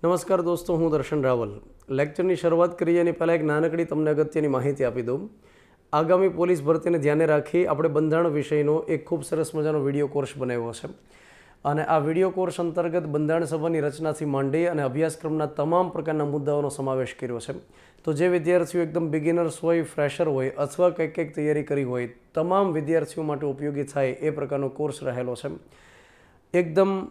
નમસ્કાર દોસ્તો, હું દર્શન રાવલ. લેક્ચરની શરૂઆત કરીએ એની પહેલાં એક નાનકડી તમને અગત્યની માહિતી આપી દઉં. આગામી પોલીસ ભરતીને ધ્યાને રાખી આપણે બંધારણ વિષયનો એક ખૂબ સરસ મજાનો વિડીયો કોર્સ બનાવ્યો છે અને આ વિડીયો કોર્સ અંતર્ગત બંધારણ સભાની રચનાથી માંડી અને અભ્યાસક્રમના તમામ પ્રકારના મુદ્દાઓનો સમાવેશ કર્યો છે. તો જે વિદ્યાર્થીઓ એકદમ બિગિનર્સ હોય, ફ્રેશર હોય અથવા કંઈક તૈયારી કરી હોય, તમામ વિદ્યાર્થીઓ માટે ઉપયોગી થાય એ પ્રકારનો કોર્સ રહેલો છે. એકદમ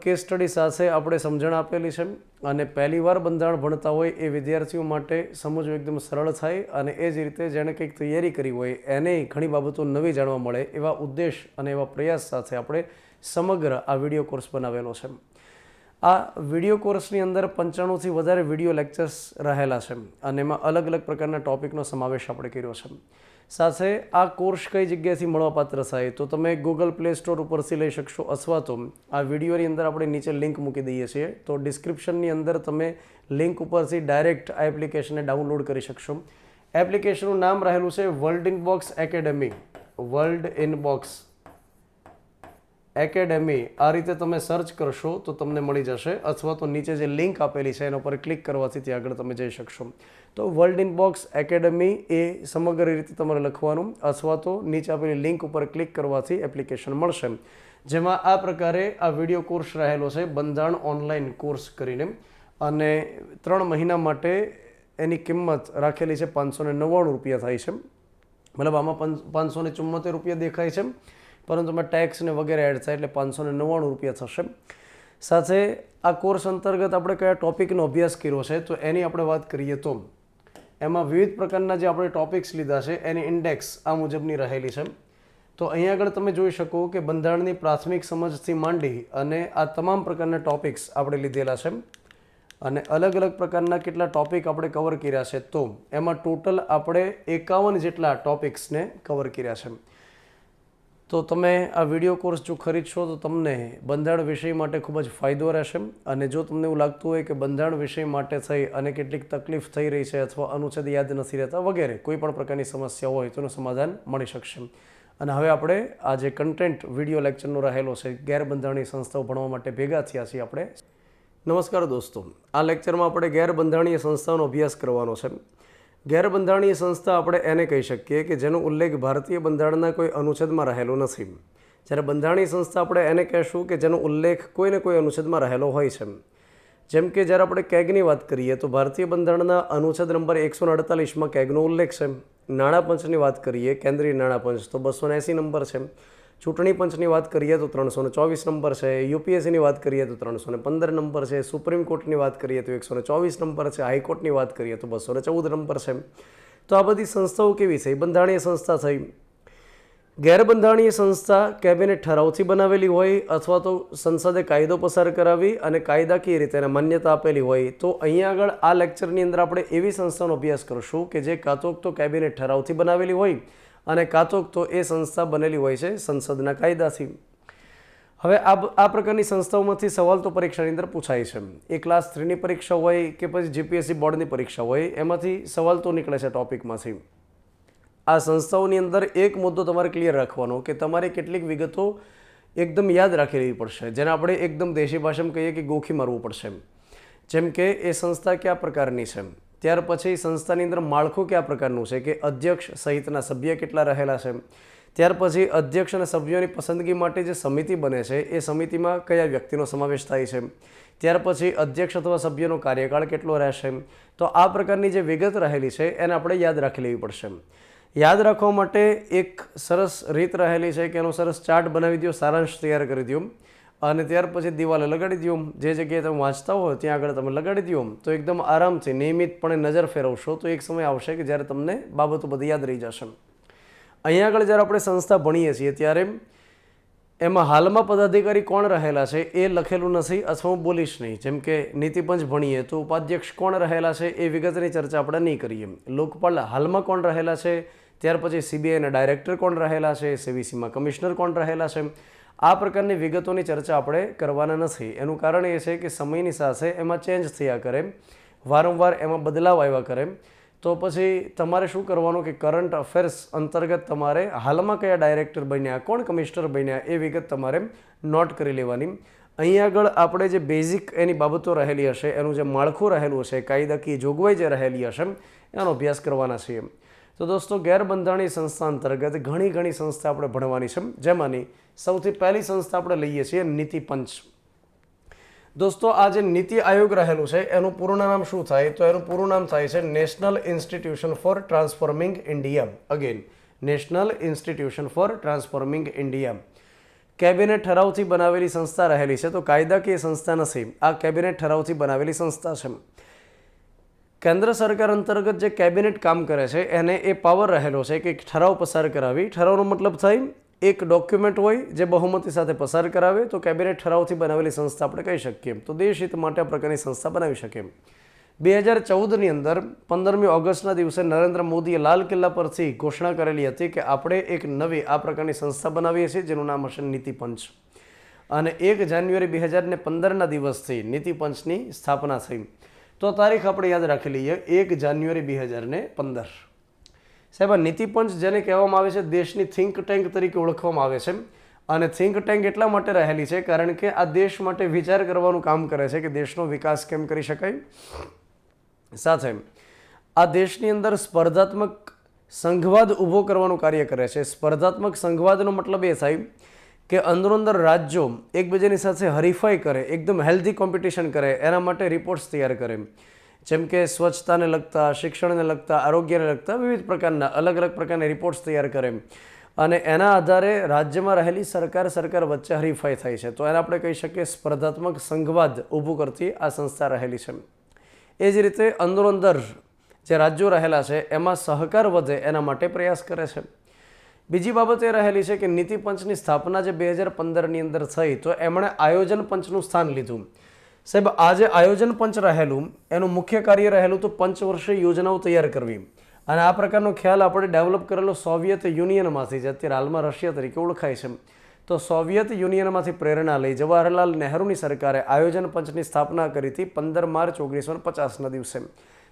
કેસ સ્ટડી સાથે આપણે સમજણ આપેલી છે અને પહેલીવાર બંધારણ ભણતા હોય એ વિદ્યાર્થીઓ માટે સમજવું એકદમ સરળ થાય અને એ જ રીતે જેણે કંઈક તૈયારી કરી હોય એને ઘણી બાબતો નવી જાણવા મળે એવા ઉદ્દેશ અને એવા પ્રયાસ સાથે આપણે સમગ્ર આ વિડીયો કોર્સ બનાવેલો છે. આ વિડીયો કોર્સની અંદર 95થી વધારે વિડીયો લેક્ચર્સ રહેલા છે અને એમાં અલગ અલગ પ્રકારના ટૉપિકનો સમાવેશ આપણે કર્યો છે. સાથે આ કોર્સ કઈ જગ્યાએથી મળવાપાત્ર થાય તો તમે ગૂગલ પ્લે સ્ટોર ઉપરથી લઈ શકશો અથવા તો આ વિડીયોની અંદર આપણે નીચે લિંક મૂકી દઈએ છીએ તો ડિસ્ક્રિપ્શનની અંદર તમે લિંક ઉપરથી ડાયરેક્ટ આ એપ્લિકેશનને ડાઉનલોડ કરી શકશો. એપ્લિકેશનનું નામ રહેલું છે world inbox academy. World inbox academy આ રીતે તમે સર્ચ કરશો તો તમને મળી જશે અથવા તો નીચે જે લિંક આપેલી છે એના પર ક્લિક કરવાથી ત્યાં આગળ તમે જઈ શકશો. તો વર્લ્ડ ઇનબોક્સ એકેડેમી એ સમગ્ર રીતે તમારે લખવાનું અથવા તો નીચે આપેલી લિંક ઉપર ક્લિક કરવાથી એપ્લિકેશન મળશે જેમાં આ પ્રકારે આ વિડીયો કોર્સ રહેલો છે બંધારણ ઓનલાઈન કોર્સ કરીને અને 3 મહિના માટે એની કિંમત રાખેલી છે 599 રૂપિયા થાય છે. મતલબ આમાં 574 રૂપિયા દેખાય છે પરંતુ એમાં ટેક્સ ને વગેરે એડ થાય એટલે 599 રૂપિયા થશે. સાથે આ કોર્સ અંતર્ગત આપણે કયા ટોપિકનો અભ્યાસ કર્યો છે તો એની આપણે વાત કરીએ તો એમાં વિવિધ પ્રકારના જે આપણે ટોપિક્સ લીધા છે એની ઇન્ડેક્સ આ મુજબની રહેલી છે. તો અહીંયા આગળ તમે જોઈ શકો કે બંધારણની પ્રાથમિક સમજથી માંડી અને આ તમામ પ્રકારના ટોપિક્સ આપણે લીધેલા છે અને અલગ અલગ પ્રકારના કેટલા ટોપિક આપણે કવર કર્યા છે તો એમાં ટોટલ આપણે 51 જેટલા ટોપિક્સને કવર કર્યા છે. તો તમે આ વિડીયો કોર્સ જો ખરીદશો તો તમને બંધારણ વિષય માટે ખૂબ જ ફાયદો રહેશે અને જો તમને એવું લાગતું હોય કે બંધારણ વિષય માટે થઈ અને કેટલીક તકલીફ થઈ રહી છે અથવા અનુચ્છેદ યાદ નથી રહેતા વગેરે કોઈ પણ પ્રકારની સમસ્યા હોય તો એનું સમાધાન મળી શકશે. અને હવે આપણે આ જે કન્ટેન્ટ વિડીયો લેક્ચરનો રહેલો છે ગેરબંધારણીય સંસ્થાઓ ભણવા માટે ભેગા થયા છીએ આપણે. નમસ્કાર દોસ્તો, આ લેક્ચરમાં આપણે ગેરબંધારણીય સંસ્થાઓનો અભ્યાસ કરવાનો છે. ગેરબંધારણીય સંસ્થા આપણે એને કહી શકીએ કે જેનો ઉલ્લેખ ભારતીય બંધારણના કોઈ અનુચ્છેદમાં રહેલો નથી. જ્યારે બંધારણીય સંસ્થા આપણે એને કહેશું કે જેનો ઉલ્લેખ કોઈને કોઈ અનુચ્છેદમાં રહેલો હોય છે. જેમ કે જ્યારે આપણે કેગની વાત કરીએ તો ભારતીય બંધારણના અનુચ્છેદ નંબર 148માં કેગનો ઉલ્લેખ છે. નાણાં પંચની વાત કરીએ, કેન્દ્રીય નાણાં પંચ, તો 280 નંબર છે. ચૂંટણી પંચની વાત કરીએ તો 324 નંબર છે. યુપીએસસીની વાત કરીએ તો 315 નંબર છે. સુપ્રીમ કોર્ટની વાત કરીએ તો 124 નંબર છે. હાઈકોર્ટની વાત કરીએ તો 214 નંબર છે. તો આ બધી સંસ્થાઓ કેવી થઈ? બંધારણીય સંસ્થા થઈ. ગેરબંધારણીય સંસ્થા કેબિનેટ ઠરાવથી બનાવેલી હોય અથવા તો સંસદે કાયદો પસાર કરાવી અને કાયદાકીય રીતે એને માન્યતા આપેલી હોય તો અહીંયા આગળ આ લેક્ચરની અંદર આપણે એવી સંસ્થાનો અભ્યાસ કરશું કે જે કાં તો કેબિનેટ ઠરાવથી બનાવેલી હોય અને કાં તો એ સંસ્થા બનેલી હોય છે સંસદના કાયદાથી. હવે આ પ્રકારની સંસ્થાઓમાંથી સવાલ તો પરીક્ષાની અંદર પૂછાય છે. એ ક્લાસ 3ની પરીક્ષા હોય કે પછી જીપીએસસી બોર્ડની પરીક્ષા હોય એમાંથી સવાલ તો નીકળે છે ટોપિકમાંથી. આ સંસ્થાઓની અંદર એક મુદ્દો તમારે ક્લિયર રાખવાનો કે તમારે કેટલીક વિગતો એકદમ યાદ રાખી લેવી પડશે જેને આપણે એકદમ દેશી ભાષામાં કહીએ કે ગોખી મારવું પડશે. જેમ કે એ સંસ્થા કયા પ્રકારની છે, ત્યાર પછી સંસ્થાની અંદર માળખું કયા પ્રકારનું છે કે અધ્યક્ષ સહિતના સભ્ય કેટલા રહેલા છે, ત્યાર પછી અધ્યક્ષ અને સભ્યોની પસંદગી માટે જે સમિતિ બને છે એ સમિતિમાં કયા વ્યક્તિનો સમાવેશ થાય છે, ત્યાર પછી અધ્યક્ષ અથવા સભ્યનો કાર્યકાળ કેટલો રહેશે. તો આ પ્રકારની જે વિગત રહેલી છે એને આપણે યાદ રાખી લેવી પડશે. યાદ રાખવા માટે એક સરસ રીત રહેલી છે કે એનો સરસ ચાર્ટ બનાવી દો, સારાંશ તૈયાર કરી દો અને ત્યાર પછી દિવાલે લગાડી દો. જે જગ્યાએ તમે વાંચતા હો ત્યાં આગળ તમે લગાડી દો તો એકદમ આરામથી નિયમિતપણે નજર ફેરવશો તો એક સમય આવશે કે જ્યારે તમને બાબતો બધી યાદ રહી જશે. અહીંયા આગળ જ્યારે આપણે સંસ્થા ભણીએ છીએ ત્યારે એમાં હાલમાં પદાધિકારી કોણ રહેલા છે એ લખેલું નથી અથવા હું બોલીશ નહીં. જેમ કે નીતિપંચ ભણીએ તો ઉપાધ્યક્ષ કોણ રહેલા છે એ વિગતની ચર્ચા આપણે નહીં કરીએ. લોકપાલ હાલમાં કોણ રહેલા છે, ત્યાર પછી સીબીઆઈના ડાયરેક્ટર કોણ રહેલા છે, સીવીસીમાં કમિશનર કોણ રહેલા છે, આ પ્રકારની વિગતોની ચર્ચા આપણે કરવાના નથી. એનું કારણ એ છે કે સમયની સાથે એમાં ચેન્જ થયા કરે, વારંવાર એમાં બદલાવ આવ્યા કરે. તો પછી તમારે શું કરવાનું કે કરંટ અફેર્સ અંતર્ગત તમારે હાલમાં કયા ડાયરેક્ટર બન્યા, કોણ કમિશનર બન્યા એ વિગત તમારે નોટ કરી લેવાની. અહીંયા આગળ આપણે જે બેઝિક એની બાબતો રહેલી હશે, એનું જે માળખું રહેલું હશે, કાયદાકીય જોગવાઈ જે રહેલી હશે, એનો અભ્યાસ કરવાના છીએ. તો દોસ્તો, ગેરબંધારણીય સંસ્થા અંતર્ગત ઘણી સંસ્થા આપણે ભણવાની છે, જેમાંની સૌથી પહેલી સંસ્થા આપણે લઈએ છીએ નીતિ પંચ. દોસ્તો, આ જે નીતિ આયોગ રહેલું છે એનું પૂર્ણ નામ શું થાય? તો એનું પૂરું નામ થાય છે national institution for transforming India. Again, national institution for transforming India. Cabinet ઠરાવથી બનાવેલી સંસ્થા રહેલી છે, તો કાયદાકીય સંસ્થા નથી, આ કેબિનેટ ઠરાવથી બનાવેલી સંસ્થા છે. કેન્દ્ર સરકાર અંતર્ગત જે કેબિનેટ કામ કરે છે એને એ પાવર રહેલો છે કે ઠરાવ પસાર કરાવી. ઠરાવનો મતલબ થાય એક ડોક્યુમેન્ટ હોય જે બહુમતી સાથે પસાર કરાવે, તો કેબિનેટ ઠરાવથી બનાવેલી સંસ્થા આપણે કહી શકીએ. તો દેશ હિત માટે આ પ્રકારની સંસ્થા બનાવી શકે. 2014ની અંદર 15મી ઓગસ્ટના દિવસે નરેન્દ્ર મોદીએ લાલ કિલ્લા પરથી ઘોષણા કરેલી હતી કે આપણે એક નવી આ પ્રકારની સંસ્થા બનાવીએ છીએ, જેનું નામ હશે નીતિ પંચ. અને 1 જાન્યુઆરી 2015ના દિવસથી નીતિ પંચની સ્થાપના થઈ. તો તારીખ આપણે યાદ રાખી લઈએ, 1 જાન્યુઆરી 2015. સાહેબ, આ નીતિ પંચ જેને કહેવામાં આવે છે દેશની થિંક ટેન્ક તરીકે ઓળખવામાં આવે છે. અને થિંક ટેન્ક એટલા માટે રહેલી છે કારણ કે આ દેશ માટે વિચાર કરવાનું કામ કરે છે કે દેશનો વિકાસ કેમ કરી શકાય. સાથે આ દેશની અંદર સ્પર્ધાત્મક સંઘવાદ ઊભો કરવાનું કાર્ય કરે છે. સ્પર્ધાત્મક સંઘવાદનો મતલબ એ થાય કે અંદરોઅંદર રાજ્યો એકબીજાની સાથે હરીફાઈ કરે, એકદમ હેલ્ધી કોમ્પિટિશન કરે, એના માટે રિપોર્ટ્સ તૈયાર કરે. જેમ કે સ્વચ્છતાને લગતા, શિક્ષણને લગતા, આરોગ્યને લગતા વિવિધ પ્રકારના અલગ પ્રકારના રિપોર્ટ્સ તૈયાર કરે. અને એના આધારે રાજ્યમાં રહેલી સરકાર વચ્ચે હરીફાઈ થાય છે. તો એને આપણે કહી શકીએ સ્પર્ધાત્મક સંઘવાદ ઊભું કરતી આ સંસ્થા રહેલી છે. એ જ રીતે અંદરોઅંદર જે રાજ્યો રહેલા છે એમાં સહકાર વધે એના માટે પ્રયાસ કરે છે. બીજી બાબત એ રહેલી છે કે નીતિ પંચની સ્થાપના જે 2015ની અંદર થઈ, તો એમણે આયોજન પંચનું સ્થાન લીધું. સાહેબ, આ જે આયોજન પંચ રહેલું એનું મુખ્ય કાર્ય રહેલું તો પંચવર્ષીય યોજનાઓ તૈયાર કરવી. અને આ પ્રકારનો ખ્યાલ આપણે ડેવલપ કરેલો સોવિયત યુનિયનમાંથી, જે અત્યારે હાલમાં રશિયા તરીકે ઓળખાય છે. તો સોવિયત યુનિયનમાંથી પ્રેરણા લઈ જવાહરલાલ નહેરુની સરકારે આયોજન પંચની સ્થાપના કરી હતી 15 માર્ચ 1950ના દિવસે.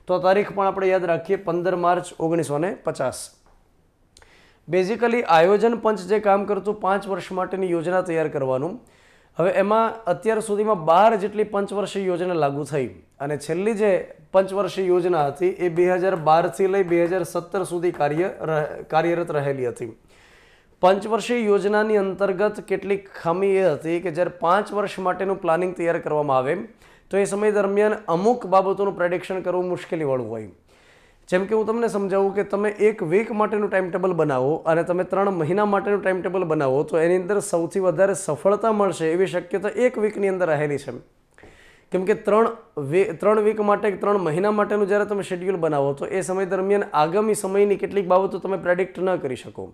તો તારીખ પણ આપણે યાદ રાખીએ, 15 માર્ચ 1950. બેઝિકલી આયોજન પંચ જે કામ કરતું 5 વર્ષ માટેની યોજના તૈયાર કરવાનું. હવે એમાં અત્યાર સુધીમાં 12 જેટલી પંચવર્ષીય યોજના લાગુ થઈ. અને છેલ્લી જે પંચવર્ષીય યોજના હતી એ 2012થી લઈ 2017 સુધી કાર્યરત રહેલી હતી. પંચવર્ષીય યોજનાની અંતર્ગત કેટલીક ખામી એ હતી કે જ્યારે 5 વર્ષ માટેનું પ્લાનિંગ તૈયાર કરવામાં આવે તો એ સમય દરમિયાન અમુક બાબતોનું પ્રેડિક્શન કરવું મુશ્કેલીવાળું હોય. જેમ કે હું તમને સમજાવું કે તમે 1 વીક માટેનું ટાઈમ ટેબલ બનાવો અને તમે 3 મહિના માટેનું ટાઈમ ટેબલ બનાવો તો એની અંદર સૌથી વધારે સફળતા મળશે એવી શક્યતા 1 વીકની અંદર રહેલી છે. કેમ કે 3 વીક માટે 3 મહિના માટેનું જ્યારે તમે શેડ્યુલ બનાવો તો એ સમય દરમિયાન આગામી સમયની કેટલીક બાબતો તમે પ્રેડિક્ટ ન કરી શકો.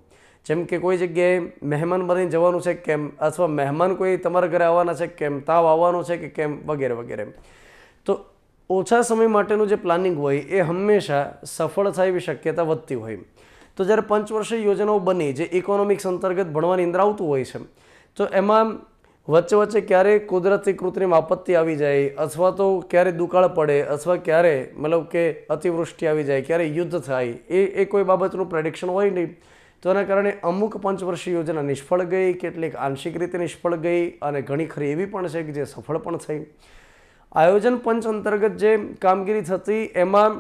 જેમ કે કોઈ જગ્યાએ મહેમાન બની જવાનું છે કેમ, અથવા મહેમાન કોઈ તમારા ઘરે આવવાના છે કેમ, તાવ આવવાનો છે કે કેમ, વગેરે વગેરે. તો ઓછા સમય માટેનું જે પ્લાનિંગ હોય એ હંમેશા સફળ થાય એવી શક્યતા વધતી હોય. તો જ્યારે પંચવર્ષીય યોજનાઓ બની જે ઇકોનોમિક્સ અંતર્ગત ભણવાની અંદર આવતું હોય છે, તો એમાં વચ્ચે ક્યારેય કુદરતી કૃત્રિમ આપત્તિ આવી જાય, અથવા તો ક્યારે દુકાળ પડે, અથવા ક્યારે મતલબ કે અતિવૃષ્ટિ આવી જાય, ક્યારે યુદ્ધ થાય, એ કોઈ બાબતનું પ્રેડિક્શન હોય નહીં. તો એના કારણે અમુક પંચવર્ષીય યોજના નિષ્ફળ ગઈ, કેટલીક આંશિક રીતે નિષ્ફળ ગઈ અને ઘણી ખરી એવી પણ છે કે જે સફળ પણ થઈ. આયોજન પંચ અંતર્ગત જે કામગીરી થતી એમાં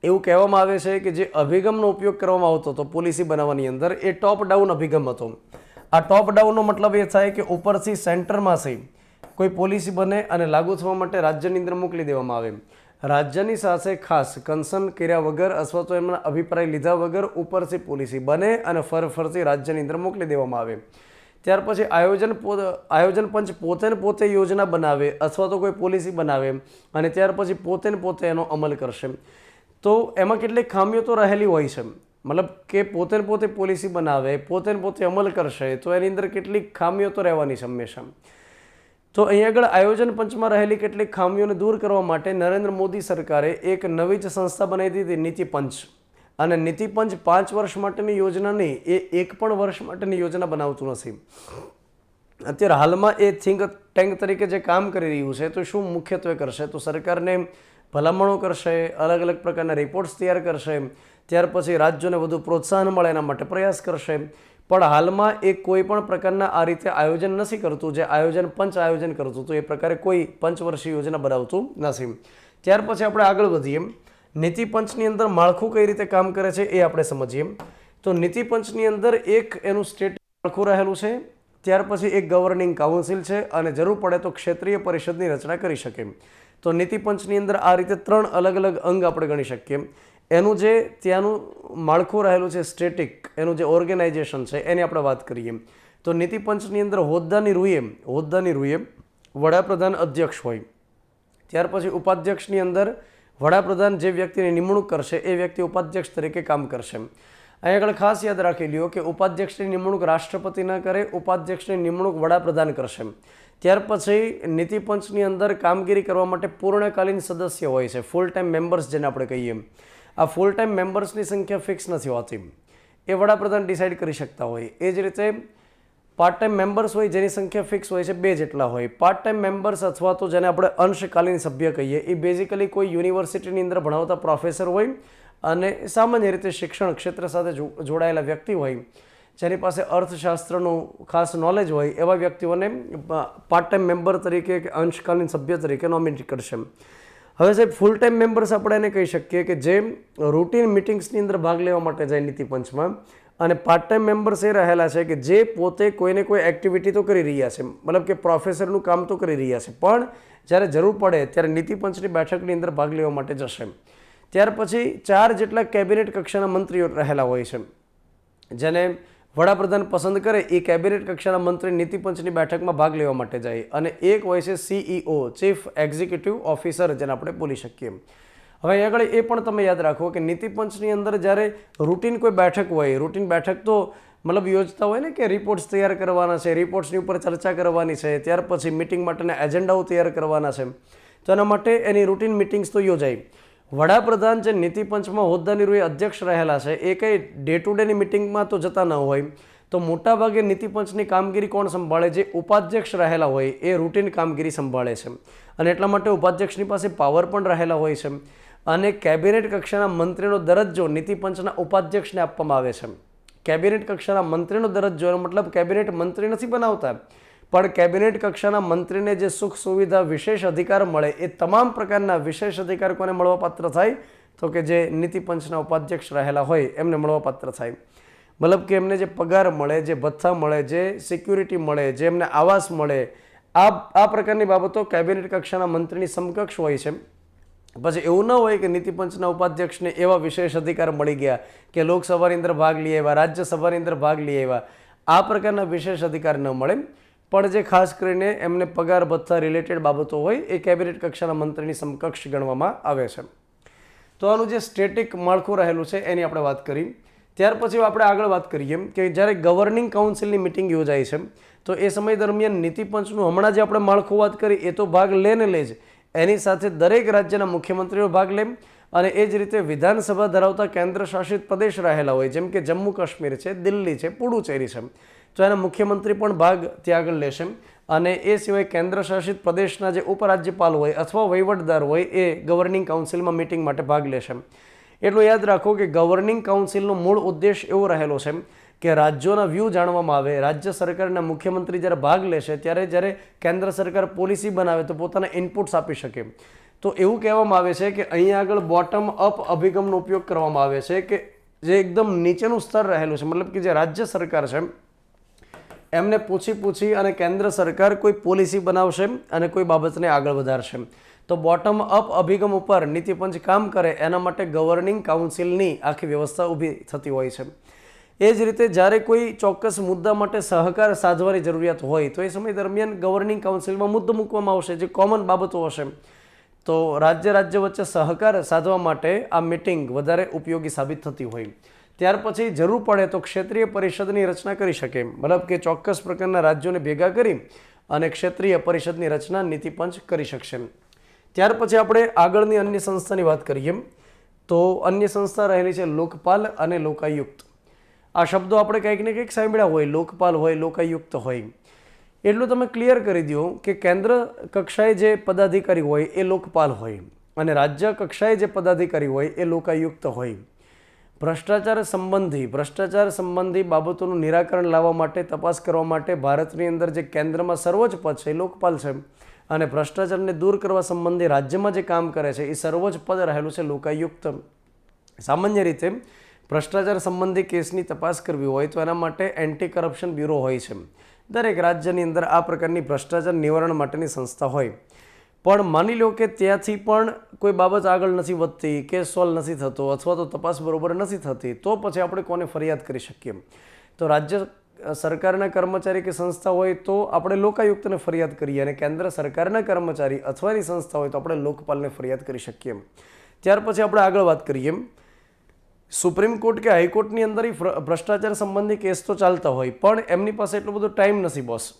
એવું કહેવામાં આવે છે કે જે અભિગમનો ઉપયોગ કરવામાં આવતો હતો પોલિસી બનાવવાની અંદર એ ટોપ ડાઉન અભિગમ હતો. આ ટોપ ડાઉનનો મતલબ એ થાય કે ઉપરથી સેન્ટરમાંથી કોઈ પોલિસી બને અને લાગુ થવા માટે રાજ્યની અંદર મોકલી દેવામાં આવે. રાજ્યની સાથે ખાસ કન્સર્ન કર્યા વગર અથવા તો એમના અભિપ્રાય લીધા વગર ઉપરથી પોલિસી બને અને ફરતી રાજ્યની અંદર મોકલી દેવામાં આવે. ત્યાર પછી આયોજન પંચ પોતે યોજના બનાવે અથવા તો કોઈ પોલિસી બનાવે અને ત્યાર પછી પોતે એનો અમલ કરશે. તો એમાં કેટલીક ખામીઓ તો રહેલી હોય છે. મતલબ કે પોતે પોલિસી બનાવે, પોતે અમલ કરશે તો એની અંદર કેટલીક ખામીઓ તો રહેવાની છે હંમેશા. તો અહીંયા આગળ આયોજન પંચમાં રહેલી કેટલીક ખામીઓને દૂર કરવા માટે નરેન્દ્ર મોદી સરકારે એક નવી જ સંસ્થા બનાવી દીધી, નીતિ પંચ. અને નીતિ પંચ 5 વર્ષ માટેની યોજના નહીં, એ 1 પણ વર્ષ માટેની યોજના બનાવતું નથી. અત્યારે હાલમાં એ થિંક ટેન્ક તરીકે જે કામ કરી રહ્યું છે તો શું મુખ્યત્વે કરશે તો સરકારને ભલામણો કરશે, અલગ પ્રકારના રિપોર્ટ્સ તૈયાર કરશે, ત્યાર પછી રાજ્યોને વધુ પ્રોત્સાહન મળે એના માટે પ્રયાસ કરશે. પણ હાલમાં એ કોઈ પણ પ્રકારના આ રીતે આયોજન નથી કરતું, જે આયોજન પંચ આયોજન કરતું હતું એ પ્રકારે કોઈ પંચવર્ષીય યોજના બનાવતું નથી. ત્યાર પછી આપણે આગળ વધીએ. નીતિ પંચની અંદર માળખું કઈ રીતે કામ કરે છે એ આપણે સમજીએ. તો નીતિ પંચની અંદર એક એનું સ્ટેટ માળખું રહેલું છે, ત્યાર પછી એક ગવર્નિંગ કાઉન્સિલ છે અને જરૂર પડે તો ક્ષેત્રીય પરિષદની રચના કરી શકે. તો નીતિ પંચની અંદર આ રીતે 3 અલગ અલગ અંગ આપણે ગણી શકીએ. એનું જે ત્યાંનું માળખું રહેલું છે સ્ટેટિક, એનું જે ઓર્ગેનાઇઝેશન છે એની આપણે વાત કરીએ. તો નીતિ પંચની અંદર હોદ્દાની રૂએ વડાપ્રધાન અધ્યક્ષ હોય. ત્યાર પછી ઉપાધ્યક્ષની અંદર વડાપ્રધાન જે વ્યક્તિની નિમણૂક કરશે એ વ્યક્તિ ઉપાધ્યક્ષ તરીકે કામ કરશે. અહીં આગળ ખાસ યાદ રાખી લ્યો કે ઉપાધ્યક્ષની નિમણૂક રાષ્ટ્રપતિ ન કરે, ઉપાધ્યક્ષની નિમણૂક વડાપ્રધાન કરશે. ત્યાર પછી નીતિ પંચની અંદર કામગીરી કરવા માટે પૂર્ણકાલીન સદસ્ય હોય છે, ફૂલ ટાઈમ મેમ્બર્સ જેને આપણે કહીએ. આ ફૂલ ટાઈમ મેમ્બર્સની સંખ્યા ફિક્સ નથી હોતી, એ વડાપ્રધાન ડિસાઇડ કરી શકતા હોય. એ જ રીતે પાર્ટ ટાઈમ મેમ્બર્સ હોય જેની સંખ્યા ફિક્સ હોય છે, 2 જેટલા હોય. પાર્ટ ટાઈમ મેમ્બર્સ અથવા તો જેને આપણે અંશકાલીન સભ્ય કહીએ એ બેઝિકલી કોઈ યુનિવર્સિટીની અંદર ભણાવતા પ્રોફેસર હોય અને સામાન્ય રીતે શિક્ષણ ક્ષેત્ર સાથે જોડાયેલા વ્યક્તિ હોય, જેની પાસે અર્થશાસ્ત્રનું ખાસ નોલેજ હોય, એવા વ્યક્તિઓને પાર્ટ ટાઈમ મેમ્બર તરીકે કે અંશકાલીન સભ્ય તરીકે નોમિનેટ કરશે. હવે સાહેબ ફૂલ ટાઈમ મેમ્બર્સ આપણે એને કહી શકીએ કે જે રૂટીન મિટિંગ્સની અંદર ભાગ લેવા માટે જાય નીતિ પંચમાં, અને પાર્ટ ટાઈમ મેમ્બર્સ એ રહેલા છે કે જે પોતે કોઈને કોઈ એક્ટિવિટી તો કરી રહ્યા છે, મતલબ કે પ્રોફેસરનું કામ તો કરી રહ્યા છે, પણ જ્યારે જરૂર પડે ત્યારે નીતિ પંચની બેઠકની અંદર ભાગ લેવા માટે જશે. ત્યાર પછી 4 જેટલા કેબિનેટ કક્ષાના મંત્રીઓ રહેલા હોય છે, જેને વડાપ્રધાન પસંદ કરે એ કેબિનેટ કક્ષાના મંત્રી નીતિ પંચની બેઠકમાં ભાગ લેવા માટે જાય. અને એક હોય છે CEO, ચીફ એક્ઝિક્યુટિવ ઓફિસર, જેને આપણે બોલી શકીએ. હવે આગળ એ પણ તમે યાદ રાખો કે નીતિ પંચની અંદર જ્યારે રૂટીન કોઈ બેઠક હોય, રૂટીન બેઠક તો મતલબ યોજતા હોય ને કે રિપોર્ટ્સ તૈયાર કરવાના છે, રિપોર્ટ્સની ઉપર ચર્ચા કરવાની છે, ત્યાર પછી મિટિંગ માટેના એજન્ડાઓ તૈયાર કરવાના છે, તો એના માટે એની રૂટીન મિટિંગ્સ તો યોજાય. વડાપ્રધાન જે નીતિ પંચમાં હોદ્દાની રૂએ અધ્યક્ષ રહેલા છે એ કંઈ ડે ટુ ડેની મિટિંગમાં તો જતા ન હોય, તો મોટાભાગે નીતિ પંચની કામગીરી કોણ સંભાળે? જે ઉપાધ્યક્ષ રહેલા હોય એ રૂટીન કામગીરી સંભાળે છે. અને એટલા માટે ઉપાધ્યક્ષની પાસે પાવર પણ રહેલા હોય છે. અને કેબિનેટ કક્ષાના મંત્રીનો દરજ્જો નીતિ પંચના ઉપાધ્યક્ષને આપવામાં આવે છે. કેબિનેટ કક્ષાના મંત્રીનો દરજ્જો એનો મતલબ કેબિનેટ મંત્રી નથી બનાવતા, પણ કેબિનેટ કક્ષાના મંત્રીને જે સુખ સુવિધા વિશેષ અધિકાર મળે એ તમામ પ્રકારના વિશેષ અધિકાર કોને મળવાપાત્ર થાય? તો કે જે નીતિ પંચના ઉપાધ્યક્ષ રહેલા હોય એમને મળવાપાત્ર થાય. મતલબ કે એમને જે પગાર મળે, જે ભથ્થા મળે, જે સિક્યુરિટી મળે, જે એમને આવાસ મળે, આ પ્રકારની બાબતો કેબિનેટ કક્ષાના મંત્રીની સમકક્ષ હોય છે. પછી એવું ન હોય કે નીતિ પંચના ઉપાધ્યક્ષને એવા વિશેષ અધિકાર મળી ગયા કે લોકસભાની અંદર ભાગ લઈ આવ્યા, રાજ્યસભાની અંદર ભાગ લઈ આવ્યા, આ પ્રકારના વિશેષ અધિકાર ન મળે. પણ જે ખાસ કરીને એમને પગાર ભથ્થા રિલેટેડ બાબતો હોય એ કેબિનેટ કક્ષાના મંત્રીની સમકક્ષ ગણવામાં આવે છે. તો આનું જે સ્ટેટિક માળખું રહેલું છે એની આપણે વાત કરી. ત્યાર પછી આપણે આગળ વાત કરીએ કે જ્યારે ગવર્નિંગ કાઉન્સિલની મિટિંગ યોજાય છે તો એ સમય દરમિયાન નીતિ પંચનું હમણાં જે આપણે માળખું વાત કરી એ તો ભાગ લે ને લે જ, એની સાથે દરેક રાજ્યના મુખ્યમંત્રીઓ ભાગ લે. અને એ જ રીતે વિધાનસભા ધરાવતા કેન્દ્ર શાસિત પ્રદેશ રહેલા હોય, જેમ કે જમ્મુ કાશ્મીર છે, દિલ્હી છે, પુડુચેરી છે, તો એના મુખ્યમંત્રી પણ ભાગ ત્યાં આગળ લેશે. અને એ સિવાય કેન્દ્ર શાસિત પ્રદેશના જે ઉપરાજ્યપાલ હોય અથવા વહીવટદાર હોય એ ગવર્નિંગ કાઉન્સિલમાં મિટિંગ માટે ભાગ લેશે. એટલું યાદ રાખો કે ગવર્નિંગ કાઉન્સિલનો મૂળ ઉદ્દેશ એવો રહેલો છે કે રાજ્યોના વ્યૂ જાણવામાં આવે. રાજ્ય સરકારના મુખ્યમંત્રી જ્યારે ભાગ લેશે ત્યારે જ્યારે કેન્દ્ર સરકાર પોલિસી બનાવે તો પોતાના ઇનપુટ્સ આપી શકે. તો એવું કહેવામાં આવે છે કે અહીંયા આગળ બોટમ અપ અભિગમનો ઉપયોગ કરવામાં આવે છે કે જે એકદમ નીચેનું સ્તર રહેલું છે, મતલબ કે જે રાજ્ય સરકાર છે એમને પૂછી અને કેન્દ્ર સરકાર કોઈ પોલિસી બનાવશે અને કોઈ બાબતને આગળ વધારશે. તો બોટમ અપ અભિગમ ઉપર નીતિ પંચ કામ કરે એના માટે ગવર્નિંગ કાઉન્સિલની આખી વ્યવસ્થા ઊભી થતી હોય છે. એ જ રીતે જ્યારે કોઈ ચોક્કસ મુદ્દા માટે સહકાર સાધવાની જરૂરિયાત હોય તો એ સમય દરમિયાન ગવર્નિંગ કાઉન્સિલમાં મુદ્દો મૂકવામાં આવશે, જે કોમન બાબતો હશે. તો રાજ્ય વચ્ચે સહકાર સાધવા માટે આ મિટિંગ વધારે ઉપયોગી સાબિત થતી હોય. ત્યાર પછી જરૂર પડે તો ક્ષેત્રીય પરિષદની રચના કરી શકે, મતલબ કે ચોક્કસ પ્રકારના રાજ્યોને ભેગા કરી અને ક્ષેત્રીય પરિષદની રચના નીતિ પંચ કરી શકશે. ત્યાર પછી આપણે આગળની અન્ય સંસ્થાની વાત કરીએ તો અન્ય સંસ્થા રહેલી છે લોકપાલ અને લોકાયુક્ત. આ શબ્દો આપણે કંઈક ને કંઈક સાંભળ્યા હોય, લોકપાલ હોય, લોકાયુક્ત હોય. એટલું તમે ક્લિયર કરી દો કે કેન્દ્ર કક્ષાએ જે પદાધિકારી હોય એ લોકપાલ હોય અને રાજ્ય કક્ષાએ જે પદાધિકારી હોય એ લોકાયુક્ત હોય. ભ્રષ્ટાચાર સંબંધી બાબતોનું નિરાકરણ લાવવા માટે, તપાસ કરવા માટે ભારતની અંદર જે કેન્દ્રમાં સર્વોચ્ચ પદ છે એ લોકપાલ છે, અને ભ્રષ્ટાચારને દૂર કરવા સંબંધી રાજ્યમાં જે કામ કરે છે એ સર્વોચ્ચ પદ રહેલું છે લોકાયુક્ત. સામાન્ય રીતે ભ્રષ્ટાચાર સંબંધી કેસની તપાસ કરવી હોય તો એના માટે એન્ટી કરપ્શન બ્યુરો હોય છે. દરેક રાજ્યની અંદર આ પ્રકારની ભ્રષ્ટાચાર નિવારણ માટેની સંસ્થા હોય. પણ માની લો કે ત્યાંથી પણ કોઈ બાબત આગળ નથી વધતી, કેસ સોલ્વ નથી થતો, અથવા તો તપાસ બરોબર નથી થતી, તો પછી આપણે કોને ફરિયાદ કરી શકીએ? તો રાજ્ય સરકારના કર્મચારી કે સંસ્થા હોય તો આપણે લોકાયુક્તને ફરિયાદ કરીએ, અને કેન્દ્ર સરકારના કર્મચારી અથવાની સંસ્થા હોય તો આપણે લોકપાલને ફરિયાદ કરી શકીએ. ત્યાર પછી આપણે આગળ વાત કરીએ. સુપ્રીમ કોર્ટ કે હાઈકોર્ટની અંદર ભ્રષ્ટાચાર સંબંધી કેસ તો ચાલતા હોય, પણ એમની પાસે એટલો બધો ટાઈમ નથી બોસ.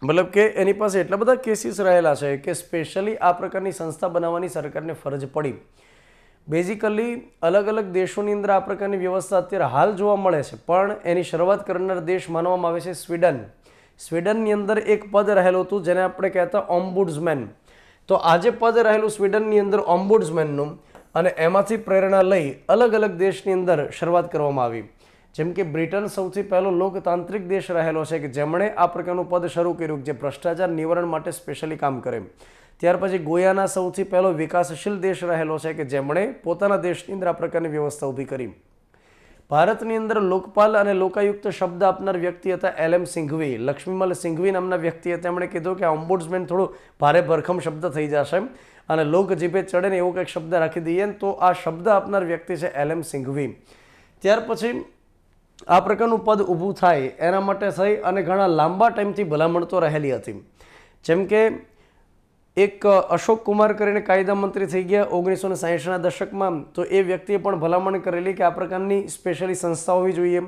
મતલબ કે એની પાસે એટલા બધા કેસીસ રહેલા છે કે સ્પેશિયલી આ પ્રકારની સંસ્થા બનાવવાની સરકારને ફરજ પડી. બેઝિકલી અલગ અલગ દેશોની અંદર આ પ્રકારની વ્યવસ્થા અત્યારે હાલ જોવા મળે છે, પણ એની શરૂઆત કરનાર દેશ માનવામાં આવે છે સ્વીડન. સ્વીડનની અંદર એક પદ રહેલું હતું જેને આપણે કહેતા ઓમ્બુડ્સમેન. તો આજે પદ રહેલું સ્વીડનની અંદર ઓમ્બુડ્સમેનનું, અને એમાંથી પ્રેરણા લઈ અલગ અલગ દેશની અંદર શરૂઆત કરવામાં આવી. જેમ કે બ્રિટન સૌથી પહેલો લોકતાંત્રિક દેશ રહેલો છે કે જેમણે આ પ્રકારનું પદ શરૂ કર્યું જે ભ્રષ્ટાચાર નિવારણ માટે સ્પેશિયલી કામ કરે. ત્યાર પછી ગોયાના સૌથી પહેલો વિકાસશીલ દેશ રહેલો છે કે જેમણે પોતાના દેશની અંદર આ પ્રકારની વ્યવસ્થા ઊભી કરી. ભારતની અંદર લોકપાલ અને લોકાયુક્ત શબ્દ આપનાર વ્યક્તિ હતા LM સિંઘવી. લક્ષ્મીમલ સિંઘવી નામના વ્યક્તિ હતા. તેમણે કીધું કે ઓમ્બુડ્સમેન થોડું ભારે ભરખમ શબ્દ થઈ જશે અને લોક જીભે ચડે ને એવો કંઈક શબ્દ રાખી દઈએ ને, તો આ શબ્દ આપનાર વ્યક્તિ છે LM સિંઘવી. ત્યાર પછી આ પ્રકારનું પદ ઊભું થાય એના માટે થઈ અને ઘણા લાંબા ટાઈમથી ભલામણ તો રહેલી હતી. જેમ કે એક અશોક કુમાર કરીને કાયદા મંત્રી થઈ ગયા 1960ના દશકમાં, તો એ વ્યક્તિએ પણ ભલામણ કરેલી કે આ પ્રકારની સ્પેશિયલી સંસ્થા હોવી જોઈએ.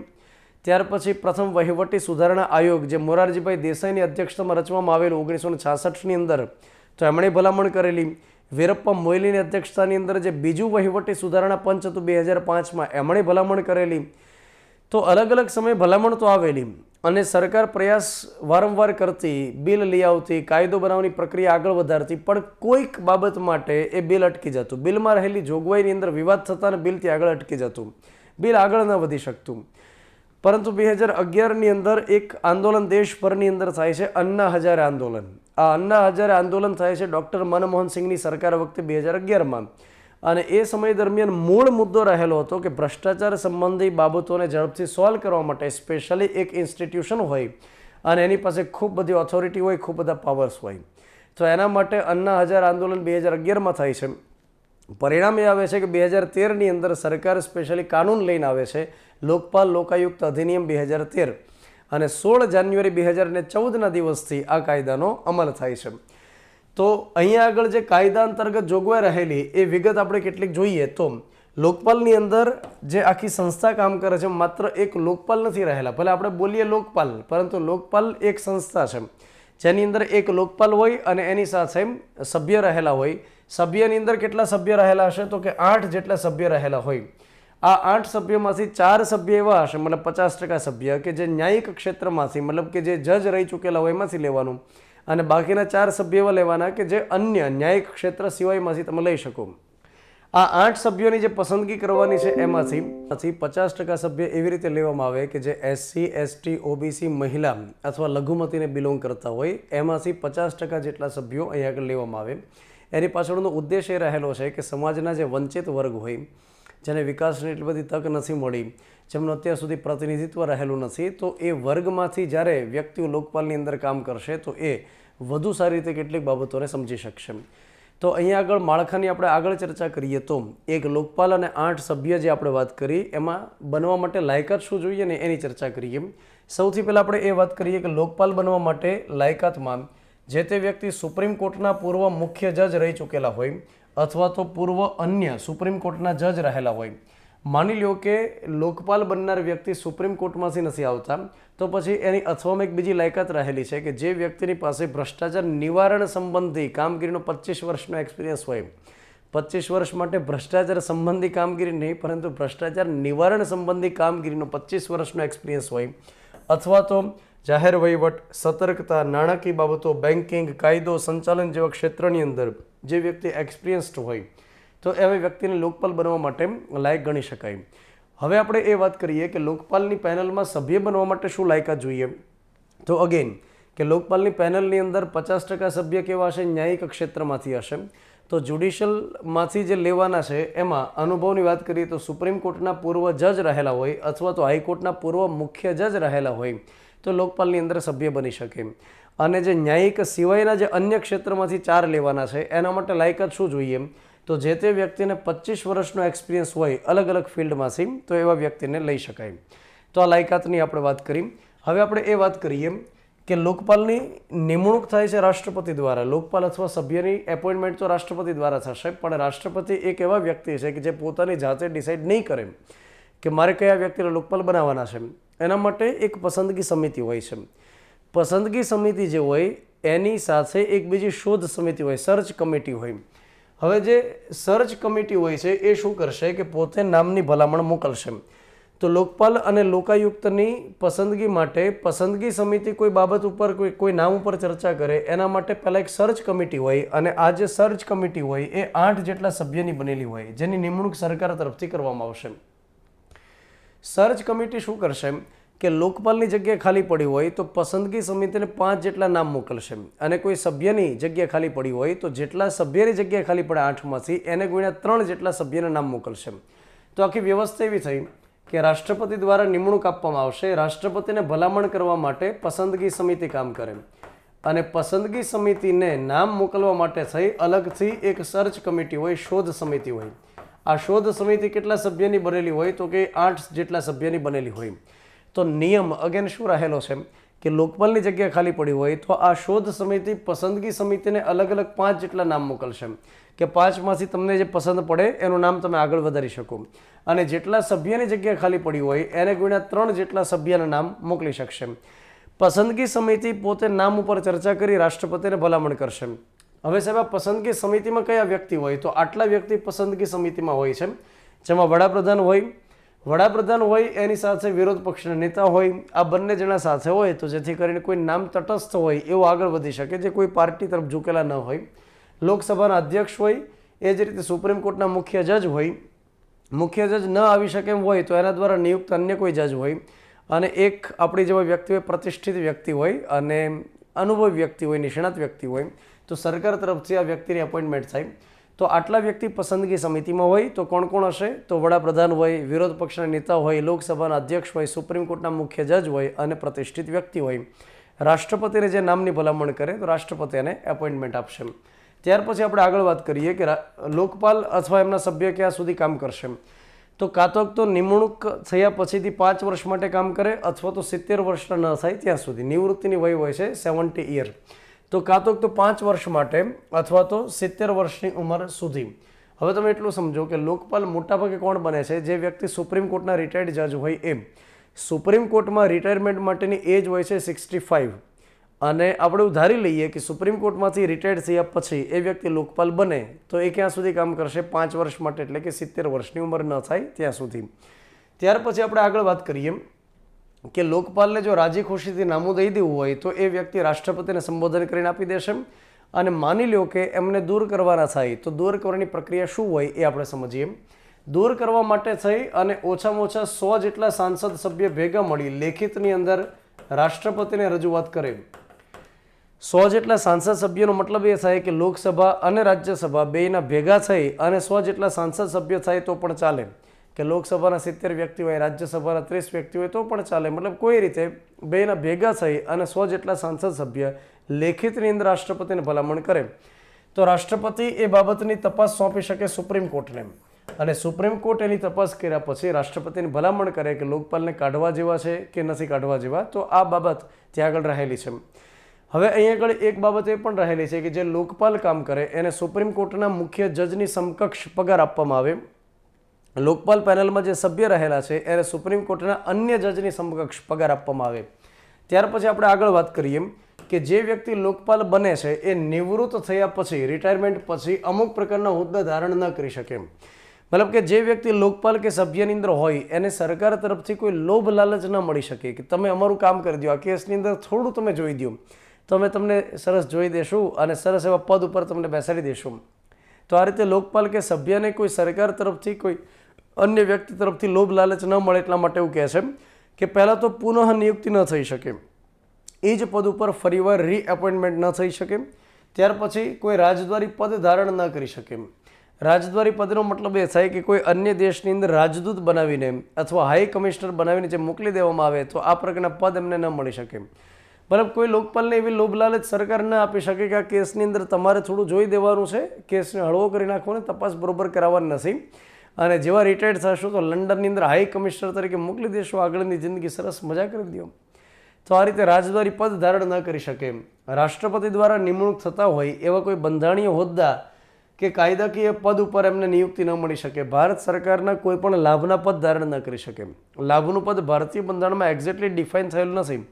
ત્યાર પછી પ્રથમ વહીવટી સુધારણા આયોગ જે મોરારજીભાઈ દેસાઈની અધ્યક્ષતામાં રચવામાં આવેલું 1966ની અંદર, તો એમણે ભલામણ કરેલી. વીરપ્પા મોઇલીની અધ્યક્ષતાની અંદર જે બીજું વહીવટી સુધારણા પંચ હતું 2005માં, એમણે ભલામણ કરેલી. તો અલગ અલગ સમયે ભલામણ તો આવેલી અને સરકાર પ્રયાસ વારંવાર કરતી, બિલ લઈ આવતી, કાયદો બનાવવાની પ્રક્રિયા આગળ વધારતી, પણ કોઈક બાબત માટે એ બિલ અટકી જતું. બિલમાં રહેલી જોગવાઈની અંદર વિવાદ થતા અને બિલથી આગળ અટકી જતું, બિલ આગળ ન વધી શકતું. પરંતુ 2011ની અંદર એક આંદોલન દેશભરની અંદર થાય છે, અન્ના હજારે આંદોલન. આ અન્ના હજારે આંદોલન થાય છે ડૉક્ટર મનમોહન સિંહની સરકાર વખતે 2011માં, અને એ સમય દરમિયાન મૂળ મુદ્દો રહેલો હતો કે ભ્રષ્ટાચાર સંબંધી બાબતોને ઝડપથી સોલ્વ કરવા માટે સ્પેશિયલી એક ઇન્સ્ટિટ્યુશન હોય અને એની પાસે ખૂબ બધી ઓથોરિટી હોય, ખૂબ બધા પાવર્સ હોય. તો એના માટે અન્ના હજાર આંદોલન 2011માં થાય છે. પરિણામ એ આવે છે કે 2013ની અંદર સરકાર સ્પેશિયલી કાનૂન લઈને આવે છે, લોકપાલ લોકાયુક્ત અધિનિયમ 2013, અને 16 જાન્યુઆરી 2014ના દિવસથી આ કાયદાનો અમલ થાય છે. તો અહીંયા આગળ જે કાયદા અંતર્ગત જોગવાઈ રહેલી એ વિગત આપણે કેટલીક જોઈએ તો લોકપાલની અંદર જે આખી સંસ્થા કામ કરે છે, માત્ર એક લોકપાલ નથી રહેલા. ભલે આપણે બોલીએ લોકપાલ, પરંતુ લોકપાલ એક સંસ્થા છે જેની અંદર એક લોકપાલ હોય અને એની સાથે સભ્ય રહેલા હોય. સભ્યની અંદર કેટલા સભ્ય રહેલા હશે તો કે 8 જેટલા સભ્ય રહેલા હોય. આ 8 સભ્યોમાંથી 4 સભ્ય એવા હશે, મતલબ 50% સભ્ય કે જે ન્યાયિક ક્ષેત્રમાંથી, મતલબ કે જે જજ રહી ચૂકેલા હોય એમાંથી લેવાનું, અને બાકીના 4 સભ્ય એવા લેવાના કે જે અન્ય ન્યાયિક ક્ષેત્ર સિવાયમાંથી તમે લઈ શકો. આ 8 સભ્યોની જે પસંદગી કરવાની છે એમાંથી 50% સભ્ય એવી રીતે લેવામાં આવે કે જે SC, ST, OBC, મહિલા અથવા લઘુમતીને બિલોંગ કરતા હોય. એમાંથી 50% જેટલા સભ્યો અહીંયા આગળ લેવામાં આવે. એની પાછળનો ઉદ્દેશ એ રહેલો છે કે સમાજના જે વંચિત વર્ગ હોય, જેને વિકાસની એટલી બધી તક નથી મળી, જેમનું અત્યાર સુધી પ્રતિનિધિત્વ રહેલું નથી, તો એ વર્ગમાંથી જ્યારે વ્યક્તિઓ લોકપાલની અંદર કામ કરશે તો એ વધુ સારી રીતે કેટલીક બાબતોને સમજી શકશે. તો અહીંયા આગળ માળખાની આપણે આગળ ચર્ચા કરીએ તો એક લોકપાલ અને 8 સભ્ય જે આપણે વાત કરી એમાં બનવા માટે લાયકાત શું જોઈએ ને એની ચર્ચા કરીએ. સૌથી પહેલાં આપણે એ વાત કરીએ કે લોકપાલ બનવા માટે લાયકાતમાં જે તે વ્યક્તિ સુપ્રીમ કોર્ટના પૂર્વ મુખ્ય જજ રહી ચૂકેલા હોય અથવા તો પૂર્વ અન્ય સુપ્રીમ કોર્ટના જજ રહેલા હોય. માની લો કે લોકપાલ બનનાર વ્યક્તિ સુપ્રીમ કોર્ટમાંથી નથી આવતા, તો પછી એની અથવામાં એક બીજી લાયકાત રહેલી છે કે જે વ્યક્તિની પાસે ભ્રષ્ટાચાર નિવારણ સંબંધી કામગીરીનો 25 વર્ષનો એક્સપિરિયન્સ હોય. 25 વર્ષ માટે ભ્રષ્ટાચાર સંબંધી કામગીરી નહીં, પરંતુ ભ્રષ્ટાચાર નિવારણ સંબંધી કામગીરીનો 25 વર્ષનો એક્સપિરિયન્સ હોય, અથવા તો જાહેર વહીવટ, સતર્કતા, નાણાકીય બાબતો, બેન્કિંગ, કાયદો, સંચાલન જેવા ક્ષેત્રની અંદર જે વ્યક્તિ એક્સપિરિયન્સ્ડ હોય, તો એવા વ્યક્તિને લોકપાલ બનવા માટે લાયક ગણી શકાય. હવે આપણે એ વાત કરીએ કે લોકપાલની પેનલમાં સભ્ય બનવા માટે શું લાયકાત જોઈએ. તો અગેન કે લોકપાલની પેનલની અંદર 50% સભ્ય કેવા હશે? ન્યાયિક ક્ષેત્રમાંથી હશે. તો જ્યુડિશિયલમાંથી જે લેવાના છે એમાં અનુભવની વાત કરીએ તો સુપ્રીમ કોર્ટના પૂર્વ જજ રહેલા હોય અથવા તો હાઈકોર્ટના પૂર્વ મુખ્ય જજ રહેલા હોય તો લોકપાલની અંદર સભ્ય બની શકે. અને જે ન્યાયિક સિવાયના જે અન્ય ક્ષેત્રમાંથી 4 લેવાના છે એના માટે લાયકાત શું જોઈએ? તો જે તે વ્યક્તિને 25 વર્ષનો એક્સપિરિયન્સ હોય અલગ અલગ ફિલ્ડમાંથી તો એવા વ્યક્તિને લઈ શકાય. તો આ લાયકાતની આપણે વાત કરી. હવે આપણે એ વાત કરીએ કે લોકપાલની નિમણૂક થાય છે રાષ્ટ્રપતિ દ્વારા. લોકપાલ અથવા સભ્યની એપોઇન્ટમેન્ટ તો રાષ્ટ્રપતિ દ્વારા થશે, પણ રાષ્ટ્રપતિ એક એવા વ્યક્તિ છે કે જે પોતાની જાતે ડિસાઇડ નહીં કરે કે મારે કયા વ્યક્તિને લોકપાલ બનાવવાના છે. એના માટે એક પસંદગી સમિતિ હોય છે. પસંદગી સમિતિ જે હોય એની સાથે એક બીજી શોધ સમિતિ હોય, સર્ચ કમિટી હોય. હવે જે સર્ચ કમિટી હોય છે એ શું કરશે કે પોતે નામની ભલામણ મોકલશે. તો લોકપાલ અને લોકાયુક્તની પસંદગી માટે પસંદગી સમિતિ કોઈ બાબત ઉપર કોઈ નામ ઉપર ચર્ચા કરે એના માટે પહેલાં એક સર્ચ કમિટી હોય અને આ જે સર્ચ કમિટી હોય એ 8 જેટલા સભ્યની બનેલી હોય જેની નિમણૂક સરકાર તરફથી કરવામાં આવશે. સર્ચ કમિટી શું કરશે કે લોકપાલની જગ્યા ખાલી પડી હોય તો પસંદગી સમિતિને 5 જેટલા નામ મોકલશે અને કોઈ સભ્યની જગ્યા ખાલી પડી હોય તો જેટલા સભ્યની જગ્યા ખાલી પડે 8માંથી એને ગુણ્યા 3 જેટલા સભ્યના નામ મોકલશે. તો આખી વ્યવસ્થા એવી થઈ કે રાષ્ટ્રપતિ દ્વારા નિમણૂક આપવામાં આવશે. રાષ્ટ્રપતિને ભલામણ કરવા માટે પસંદગી સમિતિ કામ કરે અને પસંદગી સમિતિને નામ મોકલવા માટે થઈ અલગથી એક સર્ચ કમિટી હોય, શોધ સમિતિ હોય. આ શોધ સમિતિ કેટલા સભ્યની બનેલી હોય તો કે 8 જેટલા સભ્યની બનેલી હોય. તો નિયમ અગેન શું રહેલો છે કે લોકપાલની જગ્યા ખાલી પડી હોય તો આ શોધ સમિતિ પસંદગી સમિતિને અલગ અલગ 5 જેટલા નામ મોકલશે કે 5માંથી તમને જે પસંદ પડે એનું નામ તમે આગળ વધારી શકો અને જેટલા સભ્યની જગ્યા ખાલી પડી હોય એને ગુણ્યા 3 જેટલા સભ્યના નામ મોકલી શકશે. પસંદગી સમિતિ પોતે નામ ઉપર ચર્ચા કરી રાષ્ટ્રપતિને ભલામણ કરશે. હવે સાહેબ આ પસંદગી સમિતિમાં કયા વ્યક્તિ હોય? તો આટલા વ્યક્તિ પસંદગી સમિતિમાં હોય છે જેમાં વડાપ્રધાન હોય એની સાથે વિરોધ પક્ષના નેતા હોય. આ બંને જણા સાથે હોય તો જેથી કરીને કોઈ નામ તટસ્થ હોય એવું આગળ વધી શકે જે કોઈ પાર્ટી તરફ ઝૂકેલા ન હોય. લોકસભાના અધ્યક્ષ હોય, એ જ રીતે સુપ્રીમ કોર્ટના મુખ્ય જજ હોય. મુખ્ય જજ ન આવી શકે એમ હોય તો એના દ્વારા નિયુક્ત અન્ય કોઈ જજ હોય અને એક આપણી જેવા વ્યક્તિ હોય, પ્રતિષ્ઠિત વ્યક્તિ હોય અને અનુભવી વ્યક્તિ હોય, નિષ્ણાત વ્યક્તિ હોય. તો સરકાર તરફથી આ વ્યક્તિની એપોઇન્ટમેન્ટ થાય. તો આટલા વ્યક્તિ પસંદગી સમિતિમાં હોય તો કોણ કોણ હશે? તો વડાપ્રધાન હોય, વિરોધ પક્ષના નેતા હોય, લોકસભાના અધ્યક્ષ હોય, સુપ્રીમ કોર્ટના મુખ્ય જજ હોય અને પ્રતિષ્ઠિત વ્યક્તિ હોય. રાષ્ટ્રપતિને જે નામની ભલામણ કરે તો રાષ્ટ્રપતિ એને એપોઇન્ટમેન્ટ આપશે. ત્યાર પછી આપણે આગળ વાત કરીએ કે લોકપાલ અથવા એમના સભ્ય ક્યાં સુધી કામ કરશે. તો કાં તો નિમણૂક થયા પછીથી 5 વર્ષ માટે કામ કરે અથવા તો 70 વર્ષના ન થાય ત્યાં સુધી. નિવૃત્તિની વય હોય છે 70 યર. તો કાં તો 5 વર્ષ માટે અથવા તો 70 વર્ષની ઉંમર સુધી. હવે તમે એટલું સમજો કે લોકપાલ મોટાભાગે કોણ બને છે? જે વ્યક્તિ સુપ્રીમ કોર્ટના રિટાયર્ડ જજ હોય એમ. સુપ્રીમ કોર્ટમાં રિટાયરમેન્ટ માટેની એજ હોય છે 65 અને આપણે ધારી લઈએ કે સુપ્રીમ કોર્ટમાંથી રિટાયર્ડ થયા પછી એ વ્યક્તિ લોકપાલ બને તો એ ક્યાં સુધી કામ કરશે? 5 વર્ષ માટે, એટલે કે 70 વર્ષની ઉંમર ન થાય ત્યાં સુધી. ત્યાર પછી આપણે આગળ વાત કરીએ કે લોકપાલને જો રાજી ખુશીથી નામું દઈ દેવું હોય તો એ વ્યક્તિ રાષ્ટ્રપતિને સંબોધન કરીને આપી દેશે અને માની લો કે એમને દૂર કરવાના થાય તો દૂર કરવાની પ્રક્રિયા શું હોય એ આપણે સમજીએ. દૂર કરવા માટે થઈ અને ઓછામાં ઓછા 100 જેટલા સાંસદ સભ્ય ભેગા મળી લેખિતની અંદર રાષ્ટ્રપતિને રજૂઆત કરે. 100 જેટલા સાંસદ સભ્યોનો મતલબ એ થાય કે લોકસભા અને રાજ્યસભા બેયના ભેગા થઈ અને 100 જેટલા સાંસદ સભ્ય થાય તો પણ ચાલે. કે લોકસભાના 70 વ્યક્તિ હોય, રાજ્યસભાના 30 વ્યક્તિ હોય તો પણ ચાલે. મતલબ કોઈ રીતે બેયના ભેગા થઈ અને 100 જેટલા સાંસદ સભ્ય લેખિતની અંદર રાષ્ટ્રપતિને ભલામણ કરે તો રાષ્ટ્રપતિ એ બાબતની તપાસ સોંપી શકે સુપ્રીમ કોર્ટને અને સુપ્રીમ કોર્ટ એની તપાસ કર્યા પછી રાષ્ટ્રપતિની ભલામણ કરે કે લોકપાલને કાઢવા જેવા છે કે નથી કાઢવા જેવા. તો આ બાબત ત્યાં આગળ રહેલી છે. હવે અહીં આગળ એક બાબત એ પણ રહેલી છે કે જે લોકપાલ કામ કરે એને સુપ્રીમ કોર્ટના મુખ્ય જજની સમકક્ષ પગાર આપવામાં આવે. લોકપાલ પેનલમાં જે સભ્ય રહેલા છે એને સુપ્રીમ કોર્ટના અન્ય જજની સમકક્ષ પગાર આપવામાં આવે. ત્યાર પછી આપણે આગળ વાત કરીએ કે જે વ્યક્તિ લોકપાલ બને છે એ નિવૃત્ત થયા પછી, રિટાયરમેન્ટ પછી અમુક પ્રકારના હોદ્દા ધારણ ન કરી શકે. મતલબ કે જે વ્યક્તિ લોકપાલ કે સભ્યની અંદર હોય એને સરકાર તરફથી કોઈ લોભ લાલચ ન મળી શકે કે તમે અમારું કામ કરી દો, આ કેસની અંદર થોડું તમે જોઈ દો તો અમે તમને સરસ જોઈ દેશું અને સરસ એવા પદ ઉપર તમને બેસાડી દેશું. તો આ રીતે લોકપાલ કે સભ્યને કોઈ સરકાર તરફથી કોઈ અન્ય વ્યક્તિ તરફથી લોભ લાલચ ન મળે એટલા માટે એવું કહે છે કે પહેલાં તો પુનઃ નિયુક્તિ ન થઈ શકે, એ જ પદ ઉપર ફરીવાર રીએપોઇન્ટમેન્ટ ન થઈ શકે, ત્યાર પછી કોઈ રાજદ્વારી પદ ધારણ ન કરી શકે. રાજદ્વારી પદનો મતલબ એ થાય કે કોઈ અન્ય દેશની અંદર રાજદૂત બનાવીને અથવા હાઈ કમિશનર બનાવીને જે મોકલી દેવામાં આવે તો આ પ્રકારના પદ એમને ન મળી શકે. મતલબ કોઈ લોકપાલને એવી લોભ લાલચ સરકાર ન આપી શકે કે આ કેસની અંદર તમારે થોડું જોઈ દેવાનું છે, કેસને હળવો કરી નાખવાનો, તપાસ બરોબર કરાવવાની નથી, અને જેવા રિટાયર્ડ થશો તો લંડનની અંદર હાઈ કમિશનર તરીકે મોકલી દેશો, આગળની જિંદગી સરસ મજા કરી દો. તો આ રીતે રાજદ્વારી પદ ધારણ ન કરી શકે. રાષ્ટ્રપતિ દ્વારા નિમણૂક થતા હોય એવા કોઈ બંધારણીય હોદ્દા કે કાયદાકીય પદ ઉપર એમને નિયુક્તિ ન મળી શકે. ભારત સરકારના કોઈ પણ લાભના પદ ધારણ ન કરી શકે. લાભનું પદ ભારતીય બંધારણમાં એક્ઝેક્ટલી ડિફાઇન થયેલું નથી,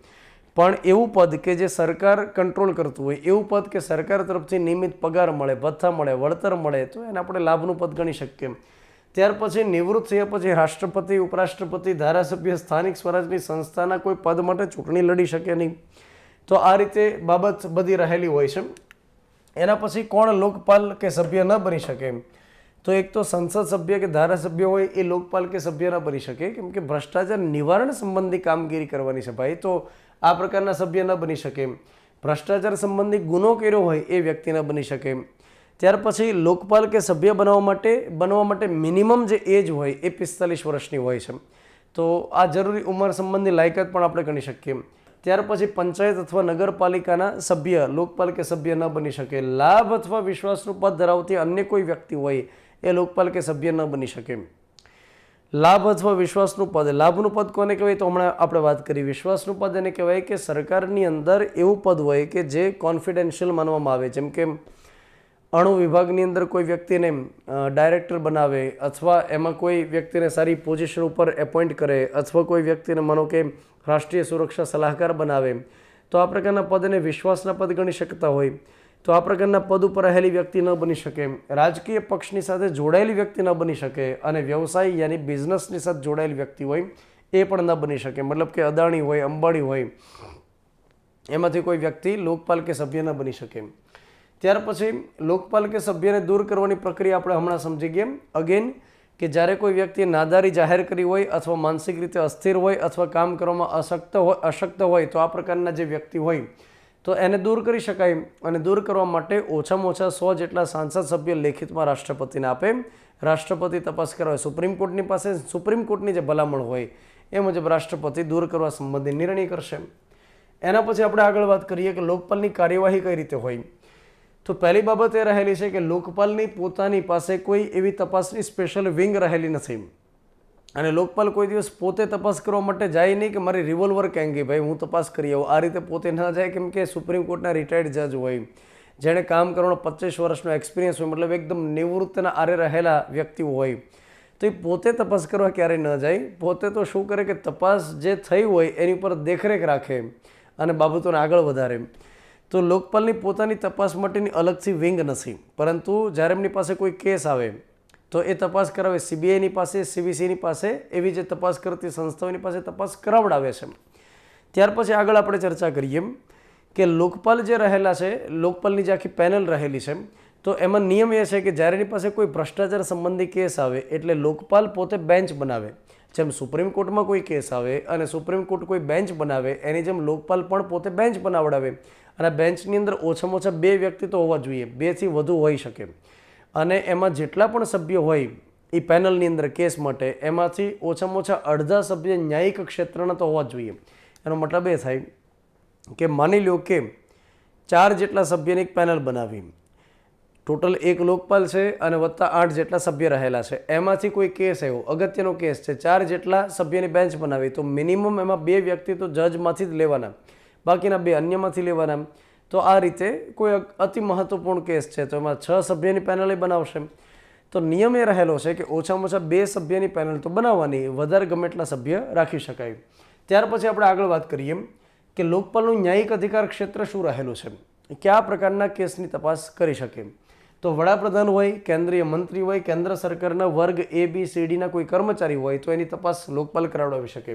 પણ એવું પદ કે જે સરકાર કંટ્રોલ કરતું હોય, એવું પદ કે સરકાર તરફથી નિયમિત પગાર મળે, ભથ્થા મળે, વળતર મળે, તો એને આપણે લાભનું પદ ગણી શકીએ. ત્યાર પછી નિવૃત્ત થયા પછી રાષ્ટ્રપતિ, ઉપરાષ્ટ્રપતિ, ધારાસભ્ય સ્થાનિક સ્વરાજની સંસ્થાના કોઈ પદ માટે ચૂંટણી લડી શકે નહીં. તો આ રીતે બાબત બધી રહેલી હોય છે. એના પછી કોણ લોકપાલ કે સભ્ય ન બની શકે? તો એક તો સંસદ સભ્ય કે ધારાસભ્ય હોય એ લોકપાલ કે સભ્ય ન બની શકે, કેમ કે ભ્રષ્ટાચાર નિવારણ સંબંધી કામગીરી કરવાની છે ભાઈ, તો આ પ્રકારના સભ્ય ન બની શકે. ભ્રષ્ટાચાર સંબંધી ગુનો કર્યો હોય એ વ્યક્તિ ન બની શકે. ત્યાર પછી લોકપાલ કે સભ્ય બનવા માટે મિનિમમ જે એજ હોય એ 45 વર્ષની હોય છે. તો આ જરૂરી ઉંમર સંબંધી લાયકાત પણ આપણે ગણી શકીએ. ત્યાર પછી પંચાયત અથવા નગરપાલિકાના સભ્ય લોકપાલ કે સભ્ય ન બની શકે. લાભ અથવા વિશ્વાસનું પદ ધરાવતી અન્ય કોઈ વ્યક્તિ હોય એ લોકપાલ કે સભ્ય ન બની શકે. લાભ અથવા વિશ્વાસનું પદ, લાભનું પદ કોને કહેવાય તો હમણાં આપણે વાત કરી. વિશ્વાસનું પદ એને કહેવાય કે સરકારની અંદર એવું પદ હોય કે જે કોન્ફિડેન્શિયલ માનવામાં આવે, જેમ કે અણુ વિભાગની અંદર કોઈ વ્યક્તિને ડાયરેક્ટર બનાવે, અથવા એમાં કોઈ વ્યક્તિને સારી પોઝિશન ઉપર એપોઇન્ટ કરે, અથવા કોઈ વ્યક્તિને માનો કે રાષ્ટ્રીય સુરક્ષા સલાહકાર બનાવે, તો આ પ્રકારના પદને વિશ્વાસના પદ ગણી શકતા હોય. તો આ પ્રકારના પદ ઉપર રહેલી વ્યક્તિ ન બની શકે. રાજકીય પક્ષની સાથે જોડાયેલી વ્યક્તિ ન બની શકે, અને વ્યવસાય યાની બિઝનેસની સાથે જોડાયેલી વ્યક્તિ હોય એ પણ ન બની શકે. મતલબ કે અદાણી હોય, અંબાણી હોય, એમાંથી કોઈ વ્યક્તિ લોકપાલ કે સભ્ય ન બની શકે. ત્યાર પછી લોકપાલ કે સભ્યને દૂર કરવાની પ્રક્રિયા આપણે હમણાં સમજી ગયા. અગેન કે જ્યારે કોઈ વ્યક્તિએ નાદારી જાહેર કરી હોય, અથવા માનસિક રીતે અસ્થિર હોય, અથવા કામ કરવામાં અશક્ત હોય, તો આ પ્રકારના જે વ્યક્તિ હોય તો એને દૂર કરી શકાય. અને દૂર કરવા માટે ઓછામાં ઓછા 100 જેટલા સાંસદ સભ્ય લેખિતમાં રાષ્ટ્રપતિને આપે. રાષ્ટ્રપતિ તપાસ કરાવે સુપ્રીમ કોર્ટની પાસે. સુપ્રીમ કોર્ટની જે ભલામણ હોય એ મુજબ રાષ્ટ્રપતિ દૂર કરવા સંબંધી નિર્ણય કરશે. એના પછી આપણે આગળ વાત કરીએ કે લોકપાલની કાર્યવાહી કઈ રીતે હોય. તો પહેલી બાબત એ રહેલી છે કે લોકપાલની પોતાની પાસે કોઈ એવી તપાસની સ્પેશિયલ વિંગ રહેલી નથી, અને લોકપાલ કોઈ દિવસ પોતે તપાસ કરવા માટે જાય નહીં કે મારી રિવોલ્વર ક્યાં ગઈ ભાઈ હું તપાસ કરી આવું. આ રીતે પોતે ન જાય, કેમ કે સુપ્રીમ કોર્ટના રિટાયર્ડ જજ હોય, જેણે કામ કરવાનો 25 વર્ષનો એક્સપિરિયન્સ હોય, મતલબ એકદમ નિવૃત્તના આરે રહેલા વ્યક્તિઓ હોય, તો એ પોતે તપાસ કરવા ક્યારેય ન જાય. પોતે તો શું કરે કે તપાસ જે થઈ હોય એની ઉપર દેખરેખ રાખે અને બાબતોને આગળ વધારે. તો લોકપાલની પોતાની તપાસ માટેની અલગથી વિંગ નથી, પરંતુ જ્યારે એમની પાસે કોઈ કેસ આવે તો એ તપાસ કરાવે સીબીઆઈની પાસે, સીવીસીની પાસે, એવી જે તપાસ કરતી સંસ્થાઓની પાસે તપાસ કરાવડાવે છે. ત્યાર પછી આગળ આપણે ચર્ચા કરીએ કે લોકપાલ જે રહેલા છે, લોકપાલની જે આખી પેનલ રહેલી છે, તો એમાં નિયમ એ છે કે જ્યારે એની પાસે કોઈ ભ્રષ્ટાચાર સંબંધી કેસ આવે એટલે લોકપાલ પોતે બેન્ચ બનાવે. જેમ સુપ્રીમ કોર્ટમાં કોઈ કેસ આવે અને સુપ્રીમ કોર્ટ કોઈ બેન્ચ બનાવે, એની જેમ લોકપાલ પણ પોતે બેન્ચ બનાવડાવે. અને બેન્ચની અંદર ઓછામાં ઓછા 2 વ્યક્તિ તો હોવા જોઈએ, 2 થી વધુ હોઈ શકે. અને એમાં જેટલા પણ સભ્ય હોય એ પેનલની અંદર કેસ માટે, એમાંથી ઓછામાં ઓછા અડધા સભ્ય ન્યાયિક ક્ષેત્રના તો હોવા જોઈએ. એનો મતલબ એ થાય કે માની લો કે 4 જેટલા સભ્યની એક પેનલ બનાવી, ટોટલ 1 લોકપાલ છે અને વત્તા 8 જેટલા સભ્ય રહેલા છે. એમાંથી કોઈ કેસ આવ્યો, અગત્યનો કેસ છે, 4 જેટલા સભ્યની બેન્ચ બનાવી, તો મિનિમમ એમાં 2 વ્યક્તિ તો જજમાંથી જ લેવાના, બાકીના 2 અન્યમાંથી લેવાના. તો આ રીતે કોઈ અતિ મહત્વપૂર્ણ કેસ છે તો એમાં 6 સભ્યની પેનલ બનાવશે. તો નિયમ એ રહેલો છે કે ઓછામાં ઓછા 2 સભ્યની પેનલ તો બનાવવાની, વધારે ગમે એટલા સભ્ય રાખી શકાય. ત્યાર પછી આપણે આગળ વાત કરીએ કે લોકપાલનું ન્યાયિક અધિકાર ક્ષેત્ર શું રહેલું છે, કયા પ્રકારના કેસની તપાસ કરી શકે. તો વડાપ્રધાન હોય, કેન્દ્રીય મંત્રી હોય, કેન્દ્ર સરકારના વર્ગ ABCDના કોઈ કર્મચારી હોય તો એની તપાસ લોકપાલ કરાવડાવી શકે.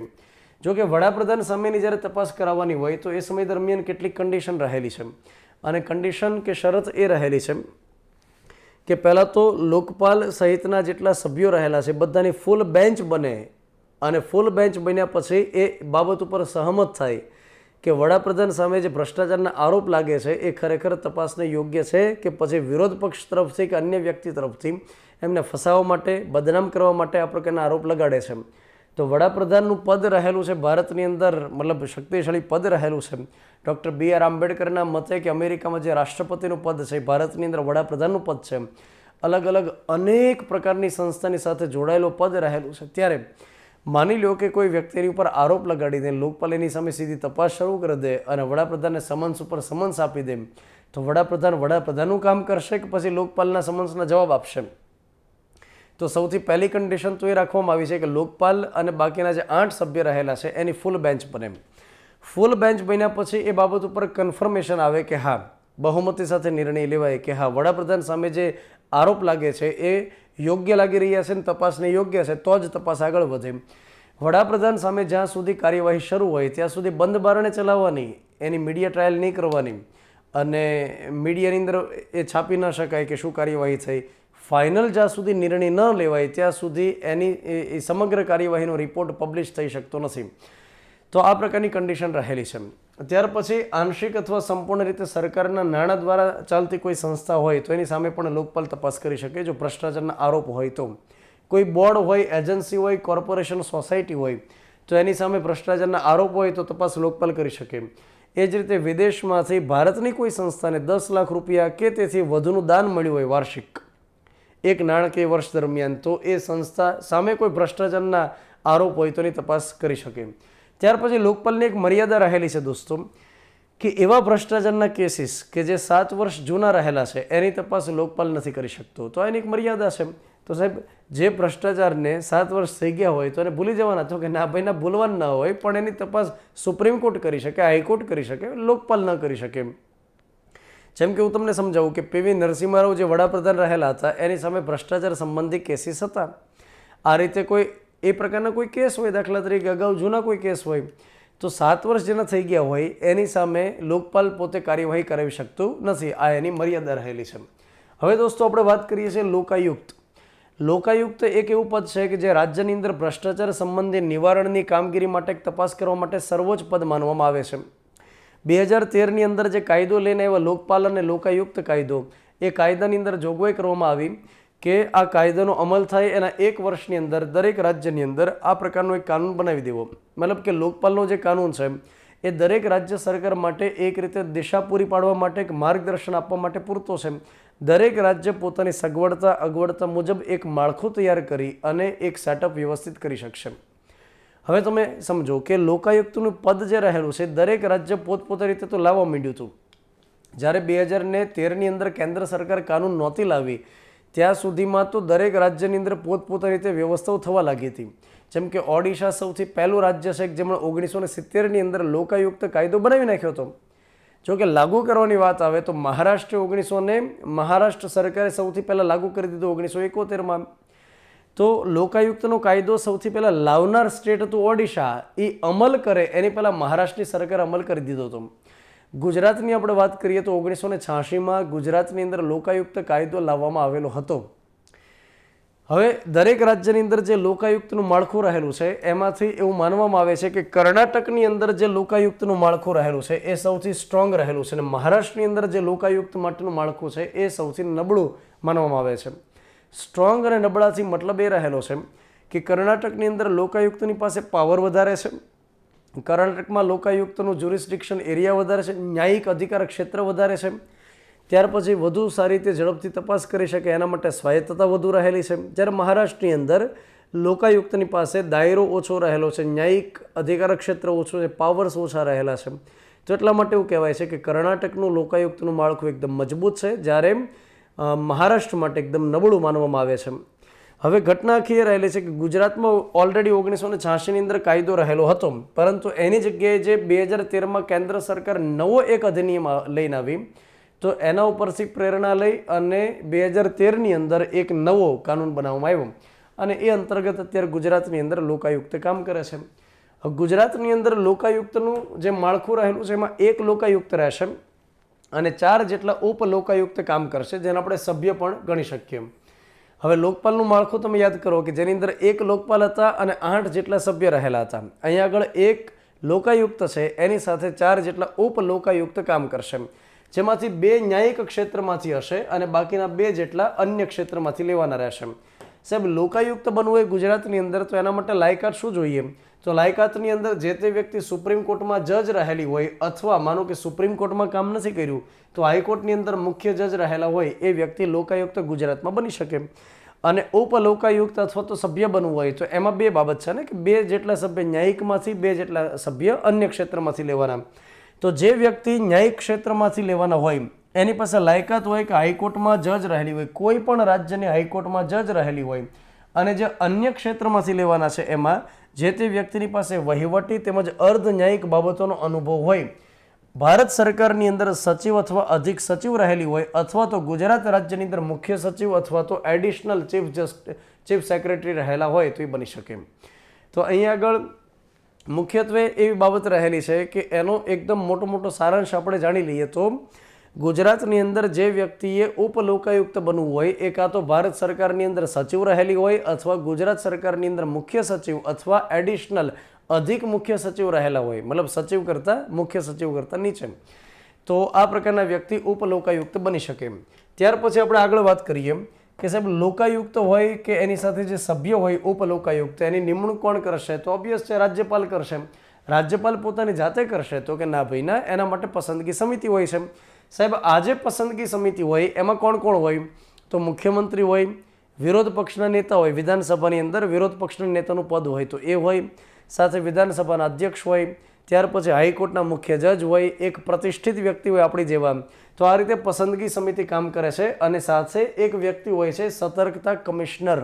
જો કે વડાપ્રધાન સામેની જ્યારે તપાસ કરાવવાની હોય તો એ સમય દરમિયાન કેટલીક કન્ડિશન રહેલી છે, અને કન્ડિશન કે શરત એ રહેલી છે કે પહેલાં તો લોકપાલ સહિતના જેટલા સભ્યો રહેલા છે બધાની ફૂલ બેન્ચ બને અને ફૂલ બેન્ચ બન્યા પછી એ બાબત ઉપર સહમત થાય કે વડાપ્રધાન સામે જે ભ્રષ્ટાચારના આરોપ લાગે છે એ ખરેખર તપાસને યોગ્ય છે કે પછી વિરોધ પક્ષ તરફથી કે અન્ય વ્યક્તિ તરફથી એમને ફસાવવા માટે બદનામ કરવા માટે આ પ્રકારના આરોપ લગાડે છે. તો વડાપ્રધાનનું પદ રહેલું છે ભારતની અંદર, મતલબ શક્તિશાળી પદ રહેલું છે. ડૉક્ટર BR આંબેડકરના મતે કે અમેરિકામાં જે રાષ્ટ્રપતિનું પદ છે ભારતની અંદર વડાપ્રધાનનું પદ છે, અલગ અલગ અનેક પ્રકારની સંસ્થાની સાથે જોડાયેલો પદ રહેલું છે. ત્યારે માની લો કે કોઈ વ્યક્તિની ઉપર આરોપ લગાડી દે, લોકપાલ એની સામે સીધી તપાસ શરૂ કરી દે અને વડાપ્રધાનને સમન્સ ઉપર સમન્સ આપી દે, તો વડાપ્રધાનનું કામ કરશે કે પછી લોકપાલના સમન્સના જવાબ આપશે? તો સૌથી પહેલી કન્ડિશન તો એ રાખવામાં આવી છે કે લોકપાલ અને બાકીના જે 8 સભ્ય રહેલા છે એની ફૂલ બેન્ચ બને. ફૂલ બેન્ચ બન્યા પછી એ બાબત ઉપર કન્ફર્મેશન આવે કે હા, બહુમતી સાથે નિર્ણય લેવાય કે હા વડાપ્રધાન સામે જે આરોપ લાગે છે એ યોગ્ય લાગી રહ્યા છે ને તપાસને યોગ્ય છે, તો જ તપાસ આગળ વધે. વડાપ્રધાન સામે જ્યાં સુધી કાર્યવાહી શરૂ હોય ત્યાં સુધી બંધ બારણે ચલાવવાની, એની મીડિયા ટ્રાયલ નહીં કરવાની અને મીડિયાની અંદર એ છાપી ન શકાય કે શું કાર્યવાહી થઈ. ફાઇનલ જ્યાં સુધી નિર્ણય ન લેવાય ત્યાં સુધી એની સમગ્ર કાર્યવાહીનો રિપોર્ટ પબ્લિશ થઈ શકતો નથી. તો આ પ્રકારની કન્ડિશન રહેલી છે. ત્યાર પછી આંશિક અથવા સંપૂર્ણ રીતે સરકારના નાણાં દ્વારા ચાલતી કોઈ સંસ્થા હોય તો એની સામે પણ લોકપાલ તપાસ કરી શકે જો ભ્રષ્ટાચારના આરોપ હોય તો. કોઈ બોર્ડ હોય, એજન્સી હોય, કોર્પોરેશન, સોસાયટી હોય તો એની સામે ભ્રષ્ટાચારના આરોપ હોય તો તપાસ લોકપાલ કરી શકે. એ જ રીતે વિદેશમાંથી ભારતની કોઈ સંસ્થાને 10 લાખ રૂપિયા કે તેથી વધુનું દાન મળ્યું હોય વાર્ષિક એક નાણાકીય વર્ષ દરમિયાન, તો એ સંસ્થા સામે કોઈ ભ્રષ્ટાચારના આરોપ હોય તો એની તપાસ કરી શકે. ત્યાર પછી લોકપાલની એક મર્યાદા રહેલી છે દોસ્તો કે એવા ભ્રષ્ટાચારના કેસીસ કે જે 7 વર્ષ જૂના રહેલા છે એની તપાસ લોકપાલ નથી કરી શકતો. તો એની એક મર્યાદા છે. તો સાહેબ જે ભ્રષ્ટાચારને 7 વર્ષ થઈ ગયા હોય તો એને ભૂલી જવાના, તો કે ના ભાઈ ના ભૂલવાનું ના હોય, પણ એની તપાસ સુપ્રીમ કોર્ટ કરી શકે, હાઈકોર્ટ કરી શકે, લોકપાલ ન કરી શકે. જેમ કે હું તમને સમજાવું કે PV નરસિંહ રાવ જે વડાપ્રધાન રહેલા હતા એની સામે ભ્રષ્ટાચાર સંબંધી કેસીસ હતા. આ રીતે કોઈ એ પ્રકારના કોઈ કેસ હોય, દાખલા તરીકે અગાઉ જૂના કોઈ કેસ હોય, તો 7 વર્ષ જેના થઈ ગયા હોય એની સામે લોકપાલ પોતે કાર્યવાહી કરાવી શકતું નથી. આ એની મર્યાદા રહેલી છે. હવે દોસ્તો આપણે વાત કરીએ છીએ લોકાયુક્ત. લોકાયુક્ત એક એવું પદ છે કે જે રાજ્યની અંદર ભ્રષ્ટાચાર સંબંધી નિવારણની કામગીરી માટે તપાસ કરવા માટે સર્વોચ્ચ પદ માનવામાં આવે છે. 2013ની અંદર જે કાયદો લઈને આવ્યા લોકપાલ અને લોકાયુક્ત કાયદો, એ કાયદાની અંદર જોગવાઈ કરવામાં આવી કે આ કાયદાનો અમલ થાય એના 1 વર્ષની અંદર દરેક રાજ્યની અંદર આ પ્રકારનો એક કાનૂન બનાવી દેવો. મતલબ કે લોકપાલનો જે કાનૂન છે એ દરેક રાજ્ય સરકાર માટે એક રીતે દિશા પૂરી પાડવા માટે, એક માર્ગદર્શન આપવા માટે પૂરતો છે. દરેક રાજ્ય પોતાની સગવડતા અગવડતા મુજબ એક માળખું તૈયાર કરી અને એક સેટઅપ વ્યવસ્થિત કરી શકશે. હવે તમે સમજો કે લોકાયુક્તનું પદ જે રહેલું છે દરેક રાજ્ય પોતપોતાની રીતે તો લાવવા માંડ્યું હતું. જ્યારે 2013ની અંદર કેન્દ્ર સરકાર કાનૂન નહોતી લાવી ત્યાં સુધીમાં તો દરેક રાજ્યની અંદર પોતપોતાની રીતે વ્યવસ્થાઓ થવા લાગી હતી. જેમ કે ઓડિશા સૌથી પહેલું રાજ્ય છે જેમણે 1970ની અંદર લોકાયુક્ત કાયદો બનાવી નાખ્યો હતો. જો કે લાગુ કરવાની વાત આવે તો મહારાષ્ટ્ર સરકારે સૌથી પહેલાં લાગુ કરી દીધો 1971માં. તો લોકાયુક્તનો કાયદો સૌથી પહેલાં લાવનાર સ્ટેટ હતું ઓડિશા, એ અમલ કરે એની પહેલાં મહારાષ્ટ્રની સરકારે અમલ કરી દીધો હતો. ગુજરાતની આપણે વાત કરીએ તો 1986માં ગુજરાતની અંદર લોકાયુક્ત કાયદો લાવવામાં આવેલો હતો. હવે દરેક રાજ્યની અંદર જે લોકાયુક્તનું માળખું રહેલું છે એમાંથી એવું માનવામાં આવે છે કે કર્ણાટકની અંદર જે લોકાયુક્તનું માળખું રહેલું છે એ સૌથી સ્ટ્રોંગ રહેલું છે અને મહારાષ્ટ્રની અંદર જે લોકાયુક્ત માટેનું માળખું છે એ સૌથી નબળું માનવામાં આવે છે. સ્ટ્રોંગ અને નબળાથી મતલબ એ રહેલો છે કે કર્ણાટકની અંદર લોકાયુક્તની પાસે પાવર વધારે છે, કર્ણાટકમાં લોકાયુક્તનું જ્યુરિસ્ડિક્શન એરિયા વધારે છે, ન્યાયિક અધિકાર ક્ષેત્ર વધારે છે, ત્યાર પછી વધુ સારી રીતે ઝડપથી તપાસ કરી શકે એના માટે સ્વાયત્તતા વધુ રહેલી છે. જ્યારે મહારાષ્ટ્રની અંદર લોકાયુક્તની પાસે દાયરો ઓછો રહેલો છે, ન્યાયિક અધિકાર ક્ષેત્ર ઓછું છે, પાવર્સ ઓછા રહેલા છે. તો એટલા માટે એવું કહેવાય છે કે કર્ણાટકનું લોકાયુક્તનું માળખું એકદમ મજબૂત છે, જ્યારે મહારાષ્ટ્ર માટે એકદમ નબળું માનવામાં આવે છે. હવે ઘટના આખી એ રહેલી છે કે ગુજરાતમાં ઓલરેડી 1986ની અંદર કાયદો રહેલો હતો, પરંતુ એની જગ્યાએ જે 2013માં કેન્દ્ર સરકાર નવો એક અધિનિયમ લઈને આવી, તો એના ઉપરથી પ્રેરણા લઈ અને 2013ની અંદર એક નવો કાનૂન બનાવવામાં આવ્યો અને એ અંતર્ગત અત્યારે ગુજરાતની અંદર લોકાયુક્ત કામ કરે છે. ગુજરાતની અંદર લોકાયુક્તનું જે માળખું રહેલું છે એમાં એક લોકાયુક્ત રહેશે અને 4 જેટલા ઉપલોકાયુક્ત કામ કરશે, જેને આપણે સભ્ય પણ ગણી શકીએ. હવે લોકપાલનું માળખું તમે યાદ કરો કે જેની અંદર 1 લોકપાલ હતા અને 8 જેટલા સભ્ય રહેલા હતા. અહીંયા આગળ 1 લોકાયુક્ત છે, એની સાથે 4 જેટલા ઉપલોકાયુક્ત કામ કરશે, જેમાંથી 2 ન્યાયિક ક્ષેત્રમાંથી હશે અને બાકીના 2 જેટલા અન્ય ક્ષેત્રમાંથી લેવાના રહેશે. સાહેબ, લોકાયુક્ત બનવું હોય ગુજરાતની અંદર તો એના માટે લાયકાત શું જોઈએ? તો લાયકાતની અંદર જે તે વ્યક્તિ સુપ્રીમ કોર્ટમાં જજ રહેલી હોય, અથવા માનો કે સુપ્રીમ કોર્ટમાં કામ નથી કર્યું તો હાઈકોર્ટની અંદર મુખ્ય જજ રહેલા હોય, એ વ્યક્તિ લોકાયુક્ત ગુજરાતમાં બની શકે. અને ઉપલોકાયુક્ત અથવા તો સભ્ય બનવું હોય તો એમાં 2 બાબત છે ને, કે 2 જેટલા સભ્ય ન્યાયિકમાંથી, 2 જેટલા સભ્ય અન્ય ક્ષેત્રમાંથી લેવાના. તો જે વ્યક્તિ ન્યાયિક ક્ષેત્રમાંથી લેવાના હોય એની પાસે લાયકાત હોય કે હાઈકોર્ટમાં જજ રહેલી હોય, કોઈ પણ રાજ્યની હાઈકોર્ટમાં જજ રહેલી હોય, અને જે અન્ય ક્ષેત્રમાંથી લેવાના છે એમાં જે તે વ્યક્તિની પાસે વહીવટી તેમજ અર્ધ ન્યાયિક બાબતોનો અનુભવ હોય, ભારત સરકારની અંદર સચિવ અથવા અધિક સચિવ રહેલી હોય, અથવા તો ગુજરાત રાજ્યની અંદર મુખ્ય સચિવ અથવા તો એડિશનલ ચીફ સેક્રેટરી રહેલા હોય તો એ બની શકે. તો અહીંયા આગળ મુખ્યત્વે એવી બાબત રહેલી છે કે એનો એકદમ મોટો સારાંશ આપણે જાણી લઈએ તો ગુજરાતની અંદર જે વ્યક્તિએ ઉપલોકાયુક્ત બનવું હોય એ કાં તો ભારત સરકારની અંદર સચિવ રહેલી હોય, અથવા ગુજરાત સરકારની અંદર મુખ્ય સચિવ અથવા એડિશનલ અધિક મુખ્ય સચિવ રહેલા હોય, મતલબ સચિવ કરતાં મુખ્ય સચિવ કરતાં નીચે. તો આ પ્રકારના વ્યક્તિ ઉપલોકાયુક્ત બની શકે. ત્યાર પછી આપણે આગળ વાત કરીએ કે સાહેબ લોકાયુક્ત હોય કે એની સાથે જે સભ્ય હોય ઉપલોકાયુક્ત, એની નિમણૂક કોણ કરશે? તો ઓબ્વિયસ છે રાજ્યપાલ કરશે. રાજ્યપાલ પોતાની જાતે કરશે? તો કે ના ભાઈ ના, એના માટે પસંદગી સમિતિ હોય છે. સાહેબ, આજે પસંદગી સમિતિ હોય એમાં કોણ કોણ હોય? તો મુખ્યમંત્રી હોય, વિરોધ પક્ષના નેતા હોય, વિધાનસભાની અંદર વિરોધ પક્ષના નેતાનું પદ હોય તો એ હોય, સાથે વિધાનસભાના અધ્યક્ષ હોય, ત્યાર પછી હાઈકોર્ટના મુખ્ય જજ હોય, એક પ્રતિષ્ઠિત વ્યક્તિ હોય આપણી જેવા. તો આ રીતે પસંદગી સમિતિ કામ કરે છે. અને સાથે એક વ્યક્તિ હોય છે સતર્કતા કમિશનર,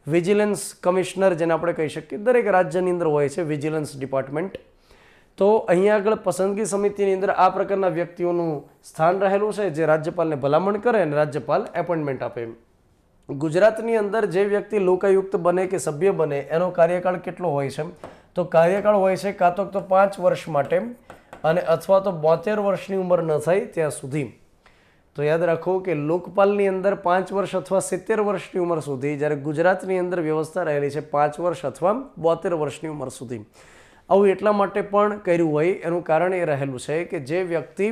વિજિલન્સ કમિશનર જેને આપણે કહી શકીએ. દરેક રાજ્યની અંદર હોય છે વિજિલન્સ ડિપાર્ટમેન્ટ. તો અહીંયા આગળ પસંદગી સમિતિની અંદર આ પ્રકારના વ્યક્તિઓનું સ્થાન રહેલું છે, જે રાજ્યપાલને ભલામણ કરે અને રાજ્યપાલ એપોઇન્ટમેન્ટ આપે. ગુજરાતની અંદર જે વ્યક્તિ લોકાયુક્ત બને કે સભ્ય બને એનો કાર્યકાળ કેટલો હોય છે? તો કાર્યકાળ હોય છે કાં તો 5 વર્ષ માટે અને અથવા તો 72 વર્ષની ઉંમર ન થાય ત્યાં સુધી. તો યાદ રાખો કે લોકપાલની અંદર 5 વર્ષ અથવા 70 વર્ષની ઉંમર સુધી, જ્યારે ગુજરાતની અંદર વ્યવસ્થા રહેલી છે 5 વર્ષ અથવા 72 વર્ષની ઉંમર સુધી. આવું એટલા માટે પણ કર્યું હોય એનું કારણ એ રહેલું છે કે જે વ્યક્તિ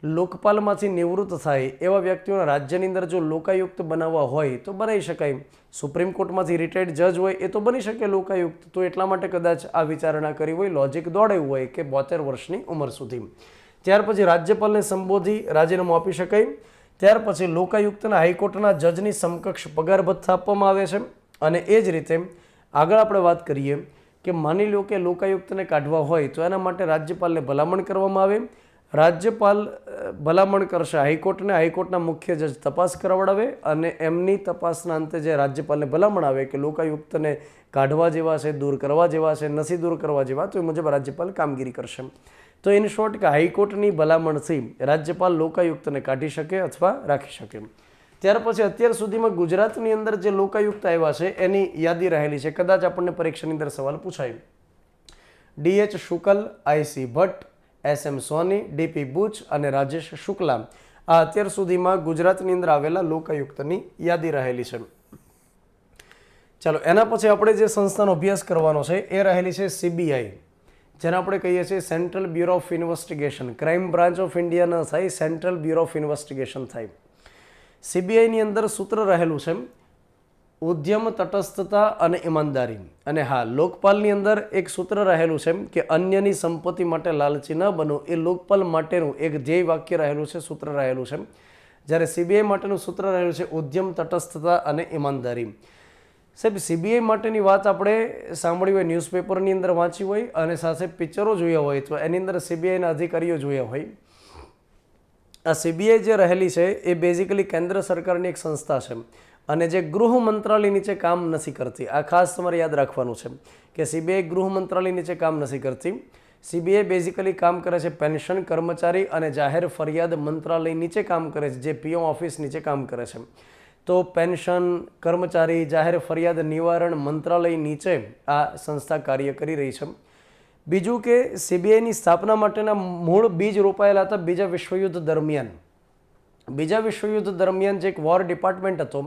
લોકપાલમાંથી નિવૃત્ત થાય એવા વ્યક્તિઓના રાજ્યની અંદર જો લોકાયુક્ત બનાવવા હોય તો બનાવી શકાય. સુપ્રીમ કોર્ટમાંથી રિટાયર્ડ જજ હોય એ તો બની શકે લોકાયુક્ત. તો એટલા માટે કદાચ આ વિચારણા કરી હોય, લોજિક દોડાયું હોય કે 72 વર્ષની ઉંમર સુધી. ત્યાર પછી રાજ્યપાલને સંબોધી રાજીનામું આપી શકાય. ત્યાર પછી લોકાયુક્તના હાઈકોર્ટના જજની સમકક્ષ પગાર ભથ્થા આપવામાં આવે છે. અને એ જ રીતે આગળ આપણે વાત કરીએ કે માની લો કે લોકાયુક્તને કાઢવા હોય તો એના માટે રાજ્યપાલને ભલામણ કરવામાં આવે. રાજ્યપાલ ભલામણ કરશે હાઈકોર્ટને, હાઈકોર્ટના મુખ્ય જજ તપાસ કરાવડાવે અને એમની તપાસના અંતે જે રાજ્યપાલને ભલામણ આવે કે લોકાયુક્તને કાઢવા જેવા છે, દૂર કરવા જેવા છે, નથી દૂર કરવા જેવા, તો એ મુજબ રાજ્યપાલ કામગીરી કરશે. તો ઇન શોર્ટ કે હાઈકોર્ટની ભલામણથી રાજ્યપાલ લોકાયુક્તને કાઢી શકે અથવા રાખી શકે. ત્યાર પછી અત્યાર સુધીમાં ગુજરાતની અંદર જે લોકાયુક્ત આવ્યા છે એની યાદી રહેલી છે. કદાચ આપણને પરીક્ષાની અંદર સવાલ પૂછાય. DH Shukla, IC Bhatt, SM સોની, DP બુચ અને રાજેશ શુક્લા. આ અત્યાર સુધીમાં ગુજરાતની અંદર આવેલા લોકાયુક્તની યાદી રહેલી છે. ચાલો, એના પછી આપણે જે સંસ્થાનો અભ્યાસ કરવાનો છે એ રહેલી છે CBI, જેને આપણે કહીએ છીએ central bureau of investigation. Crime branch of India ન થાય, સેન્ટ્રલ બ્યુરો ઓફ ઇન્વેસ્ટિગેશન થાય. CBIની અંદર સૂત્ર રહેલું છે ઉદ્યમ, તટસ્થતા અને ઈમાનદારી. અને હા, લોકપાલની અંદર એક સૂત્ર રહેલું છે કે અન્યની સંપત્તિ માટે લાલચી ન બનો. એ લોકપાલ માટેનું એક ધ્યેય વાક્ય રહેલું છે, સૂત્ર રહેલું છે. જ્યારે CBI માટેનું સૂત્ર રહેલું છે ઉદ્યમ, તટસ્થતા અને ઈમાનદારી. સાહેબ, CBI માટેની વાત આપણે સાંભળી હોય, ન્યૂઝપેપરની અંદર વાંચી હોય અને સાથે પિક્ચરો જોયા હોય તો એની અંદર CBIના અધિકારીઓ જોયા હોય. આ CBI જે રહેલી છે એ બેઝિકલી કેન્દ્ર સરકારની એક સંસ્થા છે અને જે ગૃહ મંત્રાલય નીચે કામ નથી કરતી. આ ખાસ તમારે યાદ રાખવાનું છે કે CBI ગૃહ મંત્રાલય નીચે કામ નથી કરતી. CBI બેઝિકલી કામ કરે છે પેન્શન, કર્મચારી અને જાહેર ફરિયાદ મંત્રાલય નીચે કામ કરે છે, જે PM ઓફિસ નીચે કામ કરે છે. તો પેન્શન, કર્મચારી, જાહેર ફરિયાદ નિવારણ મંત્રાલય નીચે આ સંસ્થા કાર્ય કરી રહી છે. બીજું કે સીબીઆઈની સ્થાપના માટેના મૂળ બીજ રોપાયેલા હતા બીજા વિશ્વયુદ્ધ દરમિયાન. બીજા વિશ્વયુદ્ધ દરમિયાન જે એક વોર ડિપાર્ટમેન્ટ હતો,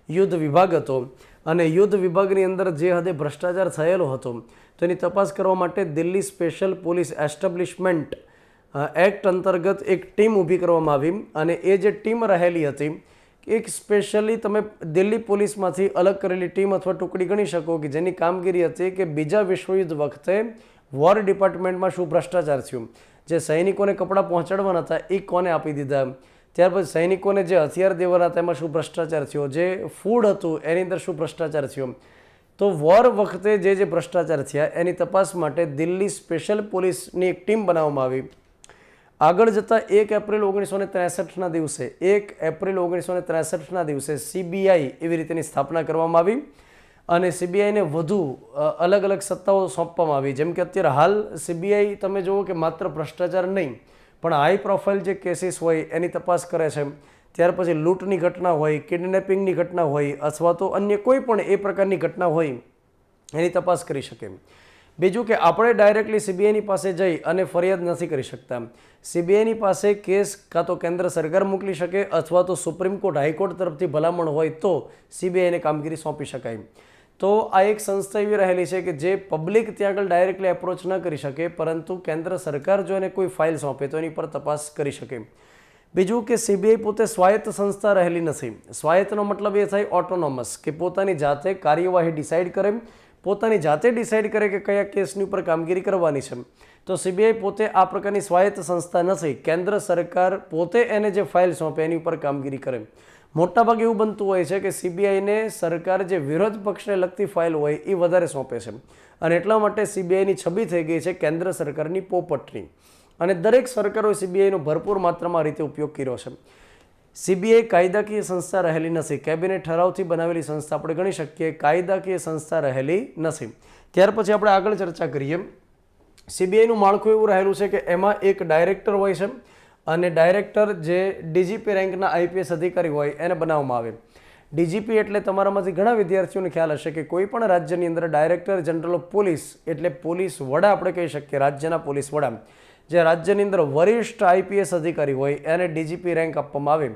યુદ્ધ વિભાગ હતો, અને યુદ્ધ વિભાગની અંદર જે હદે ભ્રષ્ટાચાર થયેલો હતો તો એની તપાસ કરવા માટે Delhi special police establishment act અંતર્ગત એક ટીમ ઊભી કરવામાં આવી. અને એ જે ટીમ રહેલી હતી, એક સ્પેશિયલી તમે દિલ્હી પોલીસમાંથી અલગ કરેલી ટીમ અથવા ટુકડી ગણી શકો કે જેની કામગીરી હતી કે બીજા વિશ્વયુદ્ધ વખતે વોર ડિપાર્ટમેન્ટમાં શું ભ્રષ્ટાચાર થયું, જે સૈનિકોને કપડાં પહોંચાડવાના હતા એ કોને આપી દીધા, ત્યાર પછી સૈનિકોને જે હથિયાર દેવાના હતા એમાં શું ભ્રષ્ટાચાર થયો, જે ફૂડ હતું એની અંદર શું ભ્રષ્ટાચાર થયો. તો વોર વખતે જે ભ્રષ્ટાચાર થયા એની તપાસ માટે દિલ્હી સ્પેશિયલ પોલીસની એક ટીમ બનાવવામાં આવી. આગળ જતાં 1 એપ્રિલ 1963ના દિવસે 1 એપ્રિલ 1963ના દિવસે સીબીઆઈ એવી રીતેની સ્થાપના કરવામાં આવી અને સીબીઆઈને વધુ અલગ અલગ સત્તાઓ સોંપવામાં આવી. જેમ કે અત્યારે હાલ સીબીઆઈ તમે જુઓ કે માત્ર ભ્રષ્ટાચાર નહીં પણ હાઈ પ્રોફાઇલ જે કેસીસ હોય એની તપાસ કરે છે. ત્યાર પછી લૂંટની ઘટના હોય, કિડનેપિંગની ઘટના હોય અથવા તો અન્ય કોઈ પણ એ પ્રકારની ઘટના હોય એની તપાસ કરી શકે. બીજું કે આપણે ડાયરેક્ટલી સીબીઆઈની પાસે જઈ અને ફરિયાદ નથી કરી શકતા. સીબીઆઈની પાસે કેસ કાં તો કેન્દ્ર સરકાર મોકલી શકે અથવા તો સુપ્રીમ કોર્ટ, હાઈકોર્ટ તરફથી ભલામણ હોય તો સીબીઆઈને કામગીરી સોંપી શકાય. તો આ એક સંસ્થા એવી રહેલી છે કે જે પબ્લિક ત્યાં આગળ ડાયરેક્ટલી એપ્રોચ ન કરી શકે, પરંતુ કેન્દ્ર સરકાર જો એને કોઈ ફાઇલ સોંપે તો એની પર તપાસ કરી શકે. બીજું કે સીબીઆઈ પોતે સ્વાયત્ત સંસ્થા રહેલી નથી. સ્વાયત્તનો મતલબ એ થાય ઓટોનોમસ, કે પોતાની જાતે કાર્યવાહી ડિસાઇડ કરે, પોતાની જાતે ડિસાઇડ કરે કે કયા કેસની ઉપર કામગીરી કરવાની છે. તો સીબીઆઈ પોતે આ પ્રકારની સ્વાયત્ત સંસ્થા નથી. કેન્દ્ર સરકાર પોતે એને જે ફાઇલ સોંપે એની ઉપર કામગીરી કરે. મોટાભાગે એવું બનતું હોય છે કે સીબીઆઈને સરકાર જે વિરોધ પક્ષને લગતી ફાઇલ હોય એ વધારે સોંપે છે અને એટલા માટે સીબીઆઈની છબી થઈ ગઈ છે કેન્દ્ર સરકારની પોપટની. અને દરેક સરકારોએ સીબીઆઈનો ભરપૂર માત્રામાં રીતે ઉપયોગ કર્યો છે. સીબીઆઈ કાયદાકીય સંસ્થા રહેલી નથી. કેબિનેટ ઠરાવથી બનાવેલી સંસ્થા આપણે ગણી શકીએ, કાયદાકીય સંસ્થા રહેલી નથી. ત્યાર પછી આપણે આગળ ચર્ચા કરીએ. સીબીઆઈનું માળખું એવું રહેલું છે કે એમાં એક ડાયરેક્ટર હોય છે અને ડાયરેક્ટર જે ડીજીપી રેન્કના આઈપીએસ અધિકારી હોય એને બનાવવામાં આવે. ડીજીપી એટલે તમારામાંથી ઘણા વિદ્યાર્થીઓને ખ્યાલ હશે કે કોઈ પણ રાજ્યની અંદર ડાયરેક્ટર જનરલ ઓફ પોલીસ એટલે પોલીસ વડા આપણે કહી શકીએ, રાજ્યના પોલીસ વડા. જે રાજ્યની અંદર વરિષ્ઠ આઈપીએસ અધિકારી હોય એને ડીજીપી રેન્ક આપવામાં આવે.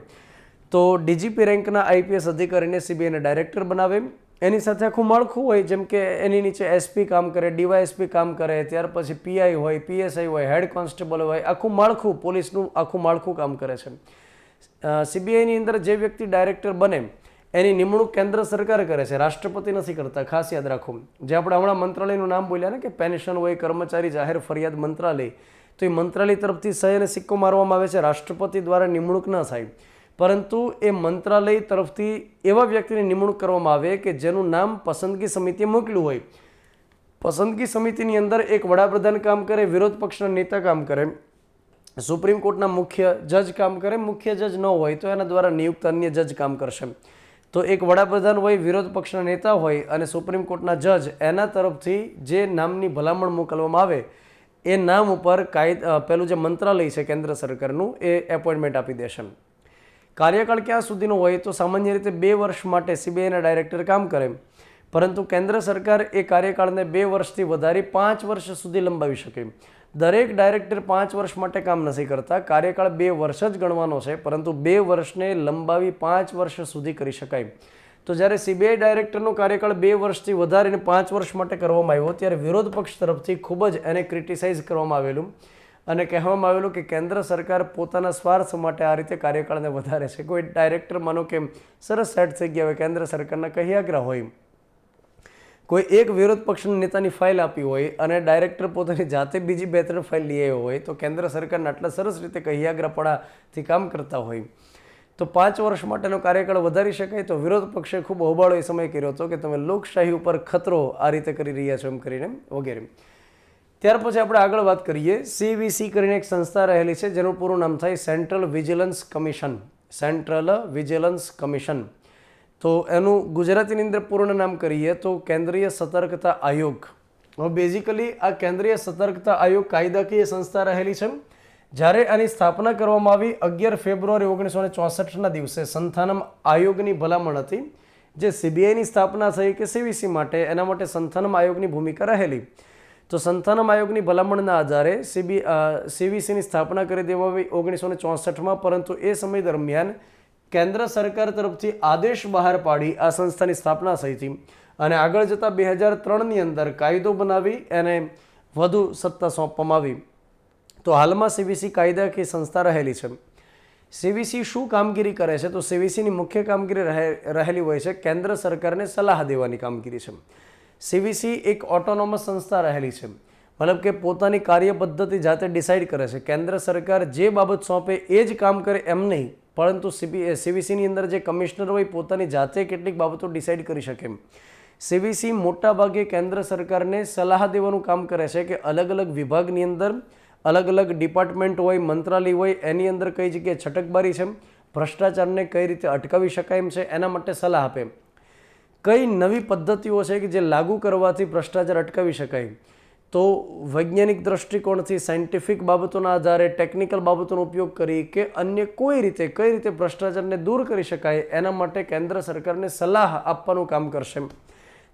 તો ડીજીપી રેન્કના આઈપીએસ અધિકારીને સીબીઆઈને ડાયરેક્ટર બનાવે. એની સાથે આખું માળખું હોય, જેમ કે એની નીચે એસપી કામ કરે, ડીવાયએસપી કામ કરે, ત્યાર પછી પીઆઈ હોય, પીએસઆઈ હોય, હેડ કોન્સ્ટેબલ હોય, આખું માળખું પોલીસનું આખું માળખું કામ કરે છે. સીબીઆઈની અંદર જે વ્યક્તિ ડાયરેક્ટર બને એની નિમણૂક કેન્દ્ર સરકાર કરે છે, રાષ્ટ્રપતિ નથી કરતા, ખાસ યાદ રાખો. જે આપણે હમણાં મંત્રાલયનું નામ બોલ્યા ને કે પેન્શન હોય, કર્મચારી જાહેર ફરિયાદ મંત્રાલય, તો એ મંત્રાલય તરફથી સહી અને સિક્કો મારવામાં આવે છે. રાષ્ટ્રપતિ દ્વારા નિમણૂક ન થાય, પરંતુ એ મંત્રાલય તરફથી એવા વ્યક્તિની નિમણૂક કરવામાં આવે કે જેનું નામ પસંદગી સમિતિએ મોકલ્યું હોય. પસંદગી સમિતિની અંદર એક વડાપ્રધાન કામ કરે, વિરોધ પક્ષના નેતા કામ કરે, સુપ્રીમ કોર્ટના મુખ્ય જજ કામ કરે, મુખ્ય જજ ન હોય તો એના દ્વારા નિયુક્ત અન્ય જજ કામ કરશે. તો એક વડાપ્રધાન હોય, વિરોધ પક્ષના નેતા હોય અને સુપ્રીમ કોર્ટના જજ, એના તરફથી જે નામની ભલામણ મોકલવામાં આવે એ નામ ઉપર પેલું જે મંત્રાલય છે કેન્દ્ર સરકારનું એ એપોઇન્ટમેન્ટ આપી દેશે. કાર્યકાળ ક્યાં સુધીનો હોય તો સામાન્ય રીતે 2 વર્ષ માટે સીબીઆઈના ડાયરેક્ટર કામ કરે, પરંતુ કેન્દ્ર સરકાર એ કાર્યકાળને 2 વર્ષથી વધારી 5 વર્ષ સુધી લંબાવી શકે. દરેક ડાયરેક્ટર 5 વર્ષ માટે કામ નથી કરતા. કાર્યકાળ 2 વર્ષ જ ગણવાનો છે, પરંતુ 2 વર્ષને લંબાવી 5 વર્ષ સુધી કરી શકાય. તો જ્યારે સીબીઆઈ ડાયરેક્ટરનો કાર્યકાળ 2 વર્ષથી વધારીને 5 વર્ષ માટે કરવામાં આવ્યો ત્યારે વિરોધ પક્ષ તરફથી ખૂબ જ એને ક્રિટિસાઇઝ કરવામાં આવેલું અને કહેવામાં આવેલું કે કેન્દ્ર સરકાર પોતાના સ્વાર્થ માટે આ રીતે કાર્યકાળને વધારે છે. કોઈ ડાયરેક્ટર માનો કે સરસ સેટ થઈ ગયા હોય, કેન્દ્ર સરકારના કહ્યાગ્રા હોય, કોઈ એક વિરોધ પક્ષના નેતાની ફાઇલ આપી હોય અને ડાયરેક્ટર પોતાની જાતે બીજી 2-3 ફાઇલ લઈ આવ્યો હોય, તો કેન્દ્ર સરકારના આટલા સરસ રીતે કહ્યાગ્રાપણાથી કામ કરતા હોય તો 5 વર્ષ માટેનો કાર્યકાળ વધારી શકાય. તો વિરોધ પક્ષે ખૂબ હોબાળો એ સમય કર્યો હતો કે તમે લોકશાહી ઉપર ખતરો આ રીતે કરી રહ્યા છો એમ કરીને વગેરે. ત્યાર પછી આપણે આગળ વાત કરીએ. સીવીસી કરીને એક સંસ્થા રહેલી છે જેનું પૂરું નામ થાય central vigilance commission. Central vigilance commission. તો એનું ગુજરાતીની અંદર પૂર્ણ નામ કરીએ તો કેન્દ્રીય સતર્કતા આયોગ. હવે બેઝિકલી આ કેન્દ્રીય સતર્કતા આયોગ કાયદાકીય સંસ્થા રહેલી છે. જ્યારે આની સ્થાપના કરવામાં આવી 11 ફેબ્રુઆરી 1964ના દિવસે સંથાનમ આયોગની ભલામણ હતી. જે સીબીઆઈની સ્થાપના થઈ કે સીવીસી માટે, એના માટે સંથાનમ આયોગની ભૂમિકા રહેલી. તો સંતાનમ આયોગની ભલામણના આધારે સીવીસીની સ્થાપના કરી દેવામાં આવી 1964માં, પરંતુ એ સમય દરમિયાન કેન્દ્ર સરકાર તરફથી આદેશ બહાર પાડી આ સંસ્થાની સ્થાપના થઈ હતી અને આગળ જતાં 2003ની અંદર કાયદો બનાવી એને વધુ સત્તા સોંપવામાં આવી. તો હાલમાં સીવીસી કાયદાકીય સંસ્થા રહેલી છે. સીવીસી શું કામગીરી કરે છે? તો સીવીસીની મુખ્ય કામગીરી રહેલી હોય છે કેન્દ્ર સરકારને સલાહ દેવાની કામગીરી છે. સીવીસી એક ઓટોનોમસ સંસ્થા રહેલી છે, મતલબ કે પોતાની કાર્ય પદ્ધતિ જાતે ડિસાઇડ કરે છે. કેન્દ્ર સરકાર જે બાબત સોંપે એ જ કામ કરે એમ નહીં, પરંતુ સીવીસીની અંદર જે કમિશનર હોય પોતાની જાતે કેટલીક બાબતો ડિસાઇડ કરી શકે. સીવીસી મોટાભાગે કેન્દ્ર સરકારને સલાહ દેવાનું કામ કરે છે કે અલગ અલગ વિભાગની અંદર અલગ અલગ ડિપાર્ટમેન્ટ હોય, મંત્રાલય હોય, એની અંદર કઈ જગ્યાએ છટકબારી છે, ભ્રષ્ટાચારને કઈ રીતે અટકાવી શકાય એમ છે, એના માટે સલાહ આપે. કઈ નવી પદ્ધતિઓ છે કે જે લાગુ કરવાથી ભ્રષ્ટાચાર અટકાવી શકાય, તો વૈજ્ઞાનિક દ્રષ્ટિકોણથી સાયન્ટિફિક બાબતોના આધારે ટેકનિકલ બાબતોનો ઉપયોગ કરી કે અન્ય કોઈ રીતે કઈ રીતે ભ્રષ્ટાચારને દૂર કરી શકાય એના માટે કેન્દ્ર સરકારને સલાહ આપવાનું કામ કરશે.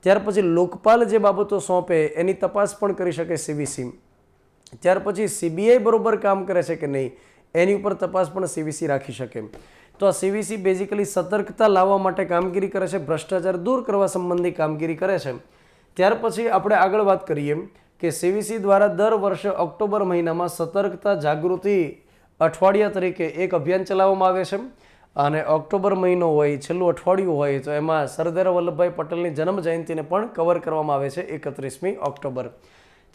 ત્યાર પછી લોકપાલ જે બાબતો સોંપે એની તપાસ પણ કરી શકે સીવીસી. ત્યાર પછી સીબીઆઈ બરોબર કામ કરે છે કે નહીં એની ઉપર તપાસ પણ સીવીસી રાખી શકે. તો આ સીવીસી બેઝિકલી સતર્કતા લાવવા માટે કામગીરી કરે છે, ભ્રષ્ટાચાર દૂર કરવા સંબંધી કામગીરી કરે છે. ત્યાર પછી આપણે આગળ વાત કરીએ કે સીવીસી દ્વારા દર વર્ષે ઓક્ટોબર મહિનામાં સતર્કતા જાગૃતિ અઠવાડિયા તરીકે એક અભિયાન ચલાવવામાં આવે છે. અને ઓક્ટોબર મહિનો હોય, છેલ્લું અઠવાડિયું હોય, તો એમાં સરદાર વલ્લભભાઈ પટેલની જન્મ જયંતિને પણ કવર કરવામાં આવે છે 31મી ઓક્ટોબર.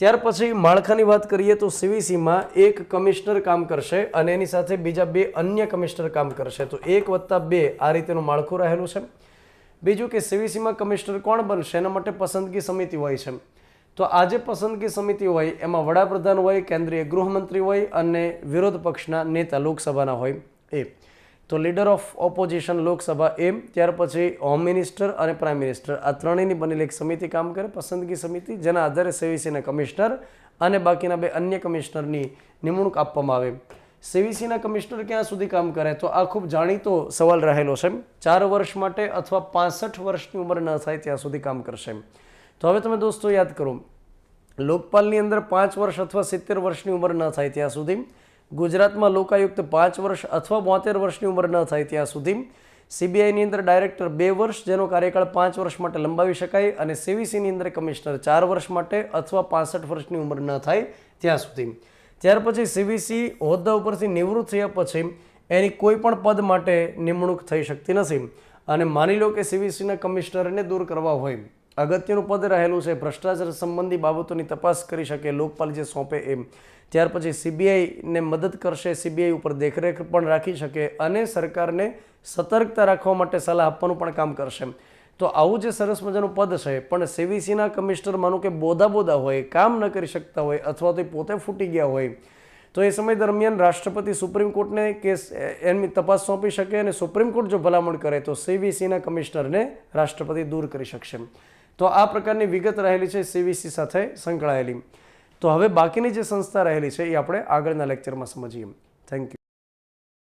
ત્યાર પછી માળખાની વાત કરીએ તો સીવીસીમાં એક કમિશનર કામ કરશે અને એની સાથે બીજા 2 અન્ય કમિશનર કામ કરશે. તો 1+2 આ રીતેનું માળખું રહેલું છે. બીજું કે સીવીસીમાં કમિશનર કોણ બનશે એના માટે પસંદગી સમિતિ હોય છે. તો આ જે પસંદગી સમિતિ હોય એમાં વડાપ્રધાન હોય, કેન્દ્રીય ગૃહમંત્રી હોય અને વિરોધ પક્ષના નેતા લોકસભાના હોય એ. તો લીડર ઓફ ઓપોઝિશન લોકસભા એમ, ત્યાર પછી હોમ મિનિસ્ટર અને પ્રાઇમ મિનિસ્ટર, આ ત્રણેયની બનેલી એક સમિતિ કામ કરે, પસંદગી સમિતિ, જેના આધારે સીવીસીના કમિશનર અને બાકીના 2 અન્ય કમિશનરની નિમણૂક આપવામાં આવે. સીવીસીના કમિશનર ક્યાં સુધી કામ કરે? તો આ ખૂબ જાણીતો સવાલ રહેલો છે. 4 વર્ષ માટે અથવા 65 વર્ષની ઉંમર ન થાય ત્યાં સુધી કામ કરશે. તો હવે તમે દોસ્તો યાદ કરો, લોકપાલની અંદર 5 વર્ષ અથવા 70 વર્ષની ઉંમર ન થાય ત્યાં સુધી, ગુજરાતમાં લોકાયુક્ત 5 વર્ષ અથવા 72 વર્ષની ઉંમર ન થાય ત્યાં સુધી, સીબીઆઈની અંદર ડાયરેક્ટર 2 વર્ષ જેનો કાર્યકાળ 5 વર્ષ માટે લંબાવી શકાય, અને સીવીસીની અંદર કમિશનર 4 વર્ષ માટે અથવા 65 વર્ષની ઉંમર ન થાય ત્યાં સુધી. ત્યાર પછી સીવીસી હોદ્દા ઉપરથી નિવૃત્ત થયા પછી એની કોઈ પણ પદ માટે નિમણૂક થઈ શકતી નથી. અને માની લો કે સીવીસીના કમિશનરને દૂર કરવા હોય, અગત્યનું પદ રહેલું છે, ભ્રષ્ટાચાર સંબંધી બાબતોની તપાસ કરી શકે લોકપાલ જે સોંપે એમ. ત્યાર પછી સીબીઆઈને મદદ કરશે, સીબીઆઈ ઉપર દેખરેખ પણ રાખી શકે અને સરકારને સતર્કતા રાખવા માટે સલાહ આપવાનું પણ કામ કરશે. તો આવું જે સરસ મજાનું પદ છે, પણ સીવીસીના કમિશનર માનો કે બોદા હોય, કામ ન કરી શકતા હોય અથવા તો પોતે ફૂટી ગયા હોય, તો એ સમય દરમિયાન રાષ્ટ્રપતિ સુપ્રીમ કોર્ટને કેસ એની તપાસ સોંપી શકે અને સુપ્રીમ કોર્ટ જો ભલામણ કરે તો સીવીસીના કમિશનરને રાષ્ટ્રપતિ દૂર કરી શકશે. તો આ પ્રકારની વિગત રહેલી છે સીવીસી સાથે સંકળાયેલી. તો હવે બાકીની જે સંસ્થા રહેલી છે એ આપણે આગળના લેક્ચરમાં સમજીએ. Thank you.